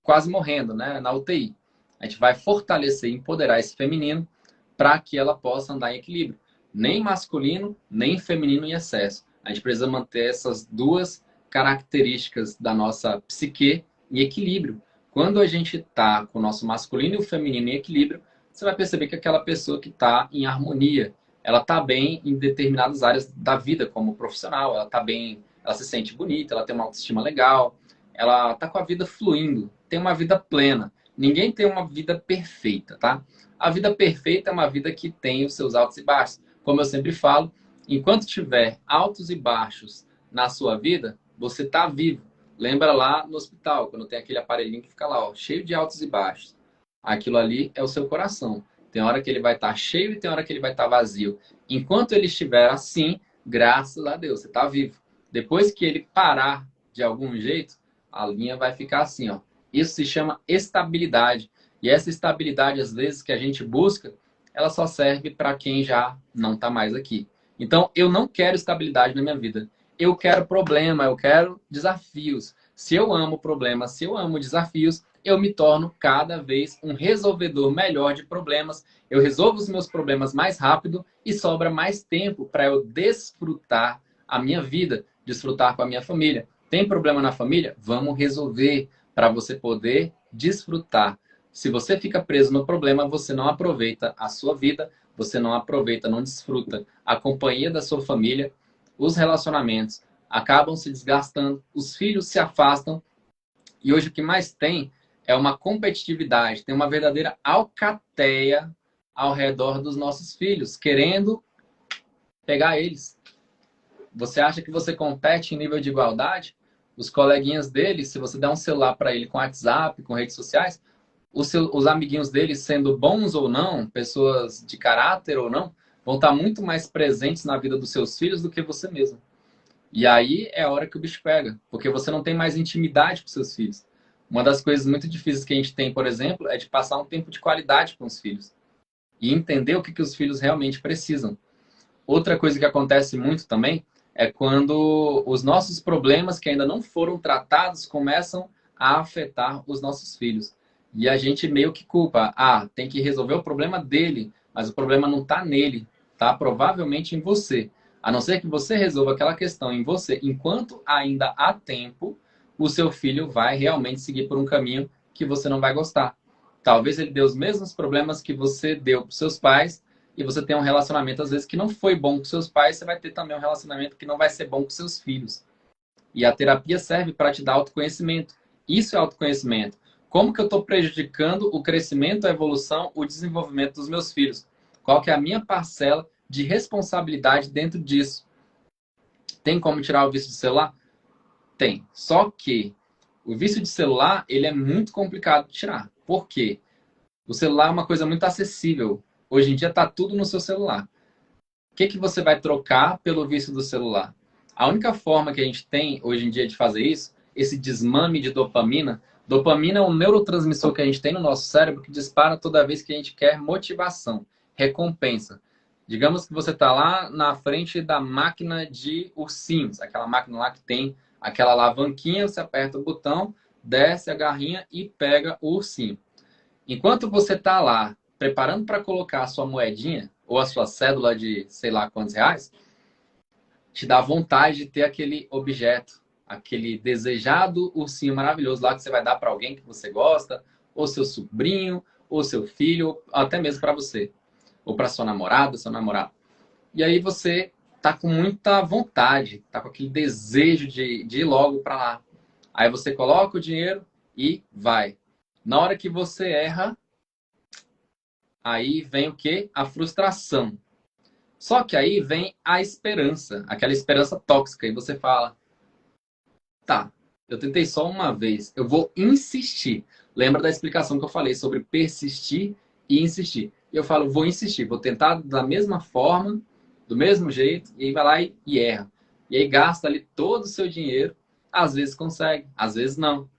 quase morrendo, né? Na UTI. A gente vai fortalecer e empoderar esse feminino para que ela possa andar em equilíbrio. Nem masculino, nem feminino em excesso. A gente precisa manter essas duas características da nossa psique em equilíbrio. Quando a gente está com o nosso masculino e o feminino em equilíbrio, você vai perceber que aquela pessoa que está em harmonia, ela está bem em determinadas áreas da vida, como profissional, ela está bem, ela se sente bonita, ela tem uma autoestima legal, ela está com a vida fluindo, tem uma vida plena. Ninguém tem uma vida perfeita, tá? A vida perfeita é uma vida que tem os seus altos e baixos. Como eu sempre falo, enquanto tiver altos e baixos na sua vida, você está vivo. Lembra lá no hospital, quando tem aquele aparelhinho que fica lá, ó, cheio de altos e baixos. Aquilo ali é o seu coração. Tem hora que ele vai estar cheio e tem hora que ele vai estar vazio. Enquanto ele estiver assim, graças a Deus, você está vivo. Depois que ele parar de algum jeito, a linha vai ficar assim, ó. Isso se chama estabilidade. E essa estabilidade, às vezes, que a gente busca, ela só serve para quem já não está mais aqui. Então, eu não quero estabilidade na minha vida. Eu quero problema, eu quero desafios. Se eu amo problemas, se eu amo desafios, eu me torno cada vez um resolvedor melhor de problemas. Eu resolvo os meus problemas mais rápido e sobra mais tempo para eu desfrutar a minha vida, desfrutar com a minha família. Tem problema na família? Vamos resolver para você poder desfrutar. Se você fica preso no problema, você não aproveita a sua vida, você não aproveita, não desfruta a companhia da sua família, os relacionamentos acabam se desgastando, os filhos se afastam e hoje o que mais tem é uma competitividade, tem uma verdadeira alcateia ao redor dos nossos filhos, querendo pegar eles. Você acha que você compete em nível de igualdade? Os coleguinhas dele, se você der um celular para ele com WhatsApp, com redes sociais, os amiguinhos dele, sendo bons ou não, pessoas de caráter ou não, vão estar muito mais presentes na vida dos seus filhos do que você mesmo. E aí é a hora que o bicho pega, porque você não tem mais intimidade com seus filhos. Uma das coisas muito difíceis que a gente tem, por exemplo, é de passar um tempo de qualidade com os filhos e entender o que os filhos realmente precisam. Outra coisa que acontece muito também é quando os nossos problemas que ainda não foram tratados começam a afetar os nossos filhos. E a gente meio que culpa. Ah, tem que resolver o problema dele, mas o problema não está nele. tá? Provavelmente em você. A não ser que você resolva aquela questão em você, enquanto ainda há tempo, o seu filho vai realmente seguir por um caminho que você não vai gostar. Talvez ele dê os mesmos problemas que você deu para seus pais e você tem um relacionamento, às vezes, que não foi bom com seus pais, você vai ter também um relacionamento que não vai ser bom com seus filhos. E a terapia serve para te dar autoconhecimento. Isso é autoconhecimento. Como que eu estou prejudicando o crescimento, a evolução, o desenvolvimento dos meus filhos? Qual que é a minha parcela de responsabilidade dentro disso? Tem como tirar o vício de celular? Tem. Só que o vício de celular, ele é muito complicado de tirar. Por quê? O celular é uma coisa muito acessível. Hoje em dia está tudo no seu celular. O que que você vai trocar pelo vício do celular? A única forma que a gente tem hoje em dia de fazer isso, esse desmame de dopamina. Dopamina é um neurotransmissor que a gente tem no nosso cérebro que dispara toda vez que a gente quer motivação, recompensa. Digamos que você está lá na frente da máquina de ursinhos, aquela máquina lá que tem aquela alavanquinha, você aperta o botão, desce a garrinha e pega o ursinho. Enquanto você está lá preparando para colocar a sua moedinha ou a sua cédula de sei lá quantos reais, te dá vontade de ter aquele objeto, aquele desejado ursinho maravilhoso lá que você vai dar para alguém que você gosta, ou seu sobrinho, ou seu filho, ou até mesmo para você, ou para sua namorada, seu namorado. E aí você tá com muita vontade, tá com aquele desejo de ir logo para lá. Aí você coloca o dinheiro e vai. Na hora que você erra, aí vem o quê? A frustração. Só que aí vem a esperança, aquela esperança tóxica. E você fala, tá, eu tentei só uma vez, eu vou insistir. Lembra da explicação que eu falei sobre persistir e insistir? E eu falo, vou insistir, vou tentar da mesma forma, do mesmo jeito, e aí vai lá e erra. E aí gasta ali todo o seu dinheiro, às vezes consegue, às vezes não.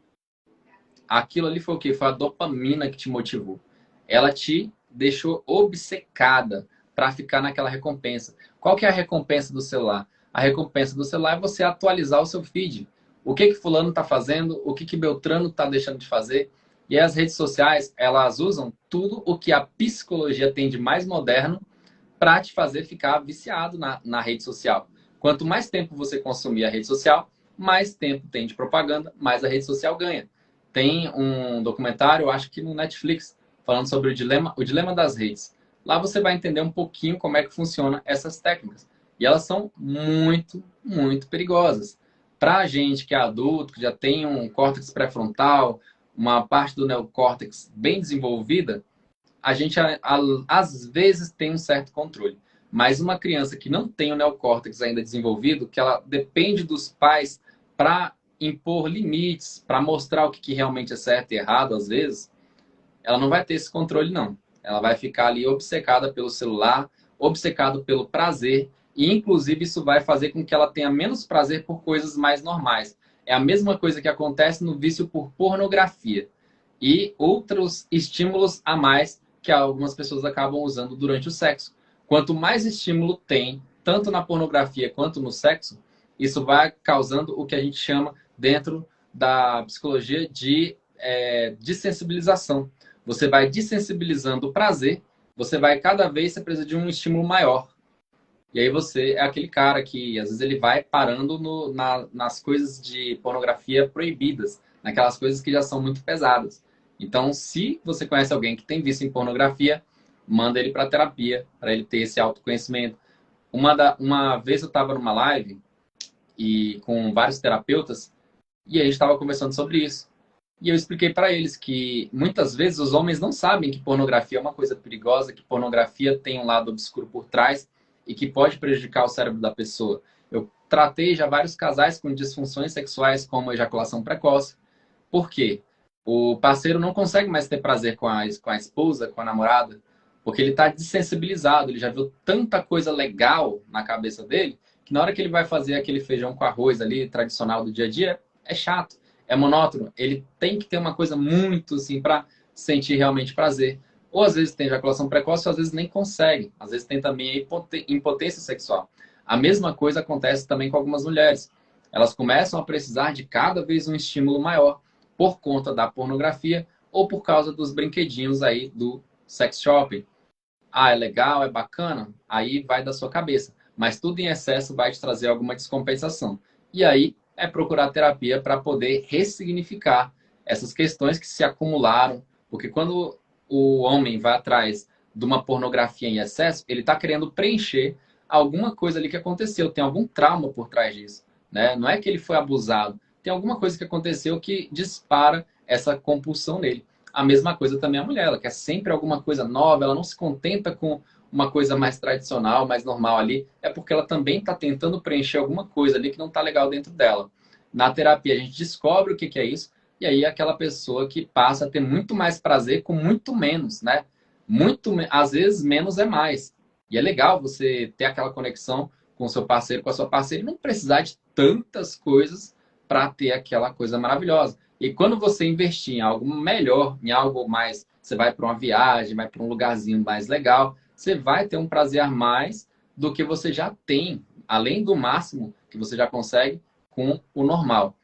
Aquilo ali foi o quê? Foi a dopamina que te motivou. Ela te deixou obcecada para ficar naquela recompensa. Qual que é a recompensa do celular? A recompensa do celular é você atualizar o seu feed. O que que fulano está fazendo? O que que Beltrano está deixando de fazer? E as redes sociais, elas usam tudo o que a psicologia tem de mais moderno para te fazer ficar viciado na rede social. Quanto mais tempo você consumir a rede social, mais tempo tem de propaganda, mais a rede social ganha. Tem um documentário, eu acho que no Netflix, falando sobre o dilema das redes. Lá você vai entender um pouquinho como é que funciona essas técnicas. E elas são muito, muito perigosas. Para a gente que é adulto, que já tem um córtex pré-frontal, uma parte do neocórtex bem desenvolvida, a gente às vezes tem um certo controle. Mas uma criança que não tem o neocórtex ainda desenvolvido, que ela depende dos pais para impor limites, para mostrar o que realmente é certo e errado, às vezes, ela não vai ter esse controle, não. Ela vai ficar ali obcecada pelo celular, obcecado pelo prazer, e inclusive isso vai fazer com que ela tenha menos prazer por coisas mais normais. É a mesma coisa que acontece no vício por pornografia e outros estímulos a mais que algumas pessoas acabam usando durante o sexo. Quanto mais estímulo tem, tanto na pornografia quanto no sexo, isso vai causando o que a gente chama dentro da psicologia de desensibilização. Você vai desensibilizando o prazer, você vai cada vez você precisa de um estímulo maior. E aí você é aquele cara que às vezes ele vai parando nas coisas de pornografia proibidas, naquelas coisas que já são muito pesadas. Então, se você conhece alguém que tem vício em pornografia, manda ele para terapia, para ele ter esse autoconhecimento. Uma vez eu estava numa live e com vários terapeutas e a gente estava conversando sobre isso. E eu expliquei para eles que muitas vezes os homens não sabem que pornografia é uma coisa perigosa, que pornografia tem um lado obscuro por trás e que pode prejudicar o cérebro da pessoa. Eu tratei já vários casais com disfunções sexuais como ejaculação precoce. Por quê? O parceiro não consegue mais ter prazer com a esposa, com a namorada, porque ele está desensibilizado, ele já viu tanta coisa legal na cabeça dele, que na hora que ele vai fazer aquele feijão com arroz ali, tradicional do dia a dia, é chato, é monótono. Ele tem que ter uma coisa muito assim para sentir realmente prazer. Ou às vezes tem ejaculação precoce, ou às vezes nem consegue. Às vezes tem também a impotência sexual. A mesma coisa acontece também com algumas mulheres. Elas começam a precisar de cada vez um estímulo maior por conta da pornografia ou por causa dos brinquedinhos aí do sex shopping. Ah, é legal, é bacana, aí vai da sua cabeça. Mas tudo em excesso vai te trazer alguma descompensação. E aí é procurar terapia para poder ressignificar essas questões que se acumularam. Porque quando o homem vai atrás de uma pornografia em excesso, ele está querendo preencher alguma coisa ali que aconteceu. Tem algum trauma por trás disso, né? Não é que ele foi abusado. Tem alguma coisa que aconteceu que dispara essa compulsão nele. A mesma coisa também a mulher, ela quer sempre alguma coisa nova, ela não se contenta com uma coisa mais tradicional, mais normal ali, é porque ela também está tentando preencher alguma coisa ali que não está legal dentro dela. Na terapia a gente descobre o que que é isso, e aí é aquela pessoa que passa a ter muito mais prazer com muito menos, né? Às vezes menos é mais. E é legal você ter aquela conexão com o seu parceiro, com a sua parceira, e não precisar de tantas coisas para ter aquela coisa maravilhosa. E quando você investir em algo melhor, em algo mais, você vai para uma viagem, vai para um lugarzinho mais legal, você vai ter um prazer a mais do que você já tem, além do máximo que você já consegue com o normal.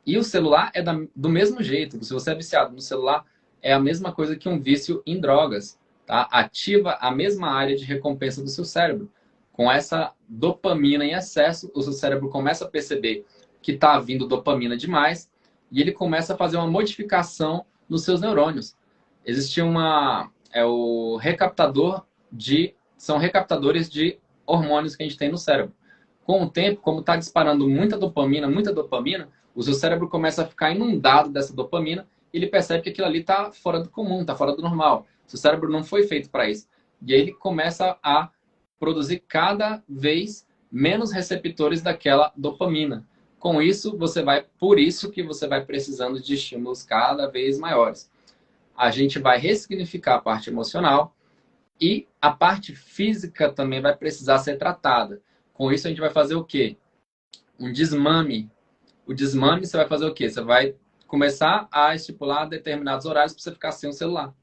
E o celular é do mesmo jeito. Se você é viciado no celular, é a mesma coisa que um vício em drogas. Tá? Ativa a mesma área de recompensa do seu cérebro. Com essa dopamina em excesso, o seu cérebro começa a perceber que está vindo dopamina demais e ele começa a fazer uma modificação nos seus neurônios. Existe uma... É o recaptador de... São recaptadores de hormônios que a gente tem no cérebro. Com o tempo, como está disparando muita dopamina, o seu cérebro começa a ficar inundado dessa dopamina e ele percebe que aquilo ali está fora do comum, está fora do normal. Seu cérebro não foi feito para isso. E aí ele começa a produzir cada vez menos receptores daquela dopamina. Com isso, por isso que você vai precisando de estímulos cada vez maiores. A gente vai ressignificar a parte emocional e a parte física também vai precisar ser tratada. Com isso, a gente vai fazer o quê? Um desmame. O desmame, você vai fazer o quê? Você vai começar a estipular determinados horários para você ficar sem o celular.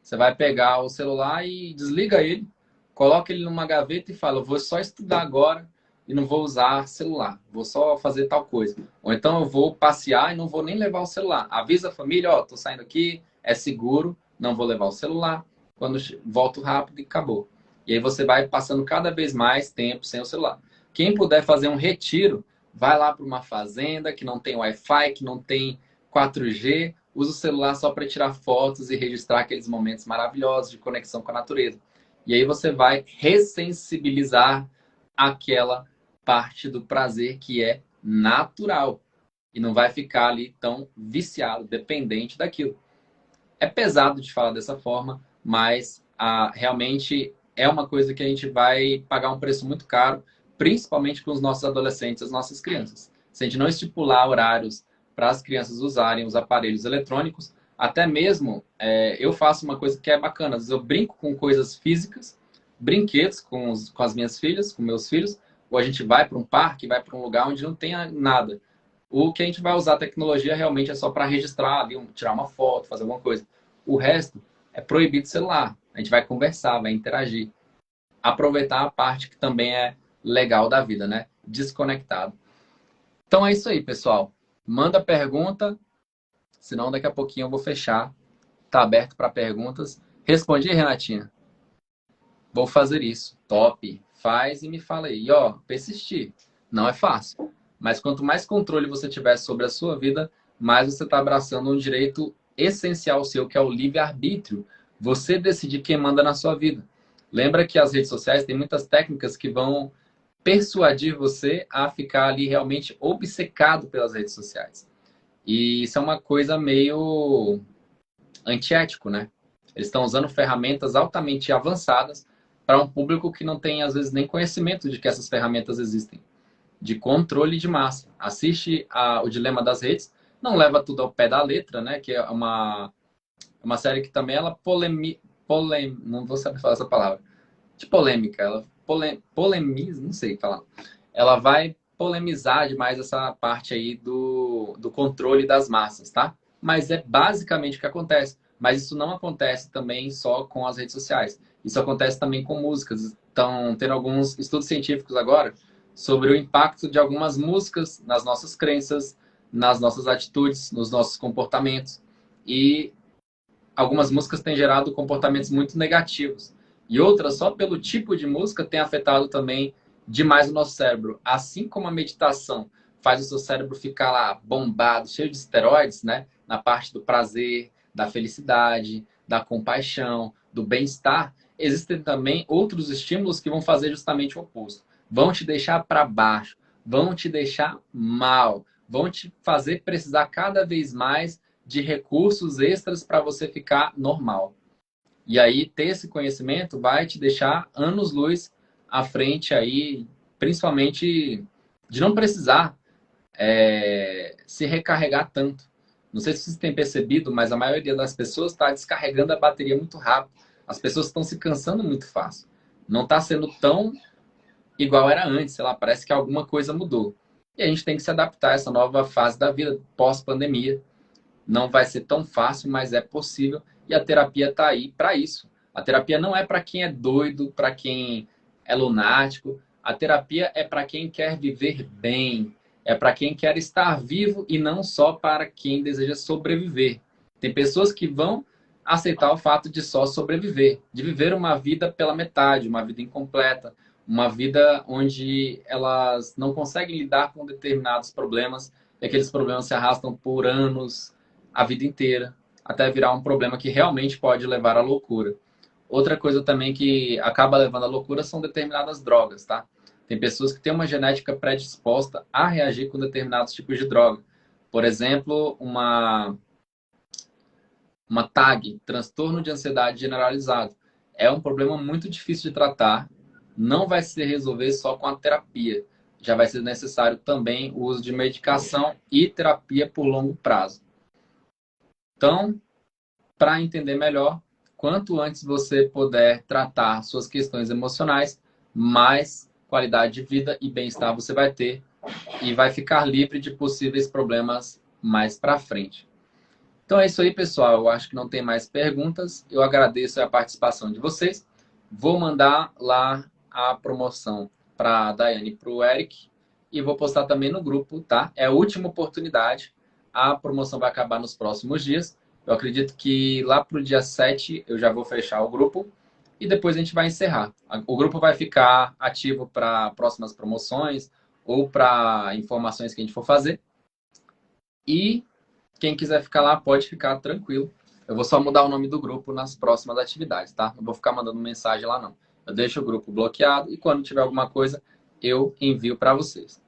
Você vai pegar o celular e desliga ele, coloca ele numa gaveta e fala: eu vou só estudar agora e não vou usar celular, vou só fazer tal coisa. Ou então eu vou passear e não vou nem levar o celular. Avisa a família: ó, tô saindo aqui, é seguro, não vou levar o celular. Quando volto rápido e acabou. E aí você vai passando cada vez mais tempo sem o celular. Quem puder fazer um retiro, vai lá para uma fazenda que não tem Wi-Fi, que não tem 4G, usa o celular só para tirar fotos e registrar aqueles momentos maravilhosos de conexão com a natureza. E aí você vai ressensibilizar aquela parte do prazer que é natural. E não vai ficar ali tão viciado, dependente daquilo. É pesado de falar dessa forma, mas realmente é uma coisa que a gente vai pagar um preço muito caro, principalmente com os nossos adolescentes, as nossas crianças. Se a gente não estipular horários para as crianças usarem os aparelhos eletrônicos, até mesmo eu faço uma coisa que é bacana. Às vezes eu brinco com coisas físicas, brinquedos com as minhas filhas, com meus filhos, ou a gente vai para um parque, vai para um lugar onde não tenha nada. O que a gente vai usar a tecnologia realmente é só para registrar ali, tirar uma foto, fazer alguma coisa. O resto é proibido celular. A gente vai conversar, vai interagir. Aproveitar a parte que também é legal da vida, né? Desconectado. Então é isso aí, pessoal. Manda pergunta, senão daqui a pouquinho eu vou fechar. Tá aberto para perguntas. Respondi, Renatinha? Vou fazer isso. Top. Faz e me fala aí. E ó, persistir. Não é fácil. Mas quanto mais controle você tiver sobre a sua vida, mais você está abraçando um direito essencial seu, que é o livre-arbítrio. Você decidir quem manda na sua vida. Lembra que as redes sociais têm muitas técnicas que vão persuadir você a ficar ali realmente obcecado pelas redes sociais. E isso é uma coisa meio antiético, né? Eles estão usando ferramentas altamente avançadas para um público que não tem, às vezes, nem conhecimento de que essas ferramentas existem. De controle de massa. Assiste o Dilema das Redes, não leva tudo ao pé da letra, né? Que é uma série que também ela não vou saber falar essa palavra. De polêmica, ela polemiza, não sei falar. Ela vai polemizar demais essa parte aí do controle das massas, tá? Mas é basicamente o que acontece. Mas isso não acontece também só com as redes sociais. Isso acontece também com músicas. Estão tendo alguns estudos científicos agora sobre o impacto de algumas músicas nas nossas crenças, nas nossas atitudes, nos nossos comportamentos. E algumas músicas têm gerado comportamentos muito negativos. E outra, só pelo tipo de música, tem afetado também demais o nosso cérebro. Assim como a meditação faz o seu cérebro ficar lá bombado, cheio de esteroides, né? Na parte do prazer, da felicidade, da compaixão, do bem-estar, existem também outros estímulos que vão fazer justamente o oposto. Vão te deixar para baixo, vão te deixar mal, vão te fazer precisar cada vez mais de recursos extras para você ficar normal. E aí, ter esse conhecimento vai te deixar anos-luz à frente aí, principalmente de não precisar se recarregar tanto. Não sei se vocês têm percebido, mas a maioria das pessoas está descarregando a bateria muito rápido. As pessoas estão se cansando muito fácil. Não está sendo tão igual era antes, sei lá, parece que alguma coisa mudou. E a gente tem que se adaptar a essa nova fase da vida, pós-pandemia. Não vai ser tão fácil, mas é possível. E a terapia está aí para isso. A terapia não é para quem é doido, para quem é lunático. A terapia é para quem quer viver bem. É para quem quer estar vivo e não só para quem deseja sobreviver. Tem pessoas que vão aceitar o fato de só sobreviver, de viver uma vida pela metade, uma vida incompleta, uma vida onde elas não conseguem lidar com determinados problemas e aqueles problemas se arrastam por anos, a vida inteira, até virar um problema que realmente pode levar à loucura. Outra coisa também que acaba levando à loucura são determinadas drogas, tá? Tem pessoas que têm uma genética predisposta a reagir com determinados tipos de droga. Por exemplo, uma TAG, transtorno de ansiedade generalizado. É um problema muito difícil de tratar, não vai se resolver só com a terapia. Já vai ser necessário também o uso de medicação e terapia por longo prazo. Então, para entender melhor, quanto antes você puder tratar suas questões emocionais, mais qualidade de vida e bem-estar você vai ter e vai ficar livre de possíveis problemas mais para frente. Então é isso aí, pessoal. Eu acho que não tem mais perguntas. Eu agradeço a participação de vocês. Vou mandar lá a promoção para a Daiane e para o Eric e vou postar também no grupo, tá? É a última oportunidade. A promoção vai acabar nos próximos dias. Eu acredito que lá para o dia 7 eu já vou fechar o grupo e depois a gente vai encerrar. O grupo vai ficar ativo para próximas promoções ou para informações que a gente for fazer. E quem quiser ficar lá pode ficar tranquilo. Eu vou só mudar o nome do grupo nas próximas atividades, tá? Não vou ficar mandando mensagem lá, não. Eu deixo o grupo bloqueado e quando tiver alguma coisa, eu envio para vocês.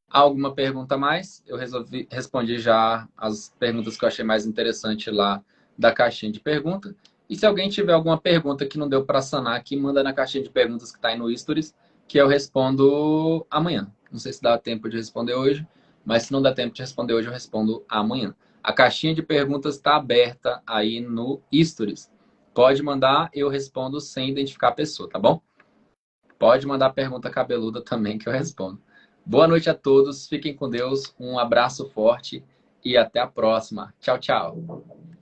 Alguma pergunta a mais? Eu respondi já as perguntas que eu achei mais interessante lá da caixinha de pergunta. E se alguém tiver alguma pergunta que não deu para sanar aqui, manda na caixinha de perguntas que está aí no Stories, que eu respondo amanhã. Não sei se dá tempo de responder hoje, mas se não dá tempo de responder hoje, eu respondo amanhã. A caixinha de perguntas está aberta aí no Stories. Pode mandar, eu respondo sem identificar a pessoa, tá bom? Pode mandar pergunta cabeluda também que eu respondo. Boa noite a todos, fiquem com Deus, um abraço forte e até a próxima. Tchau, tchau.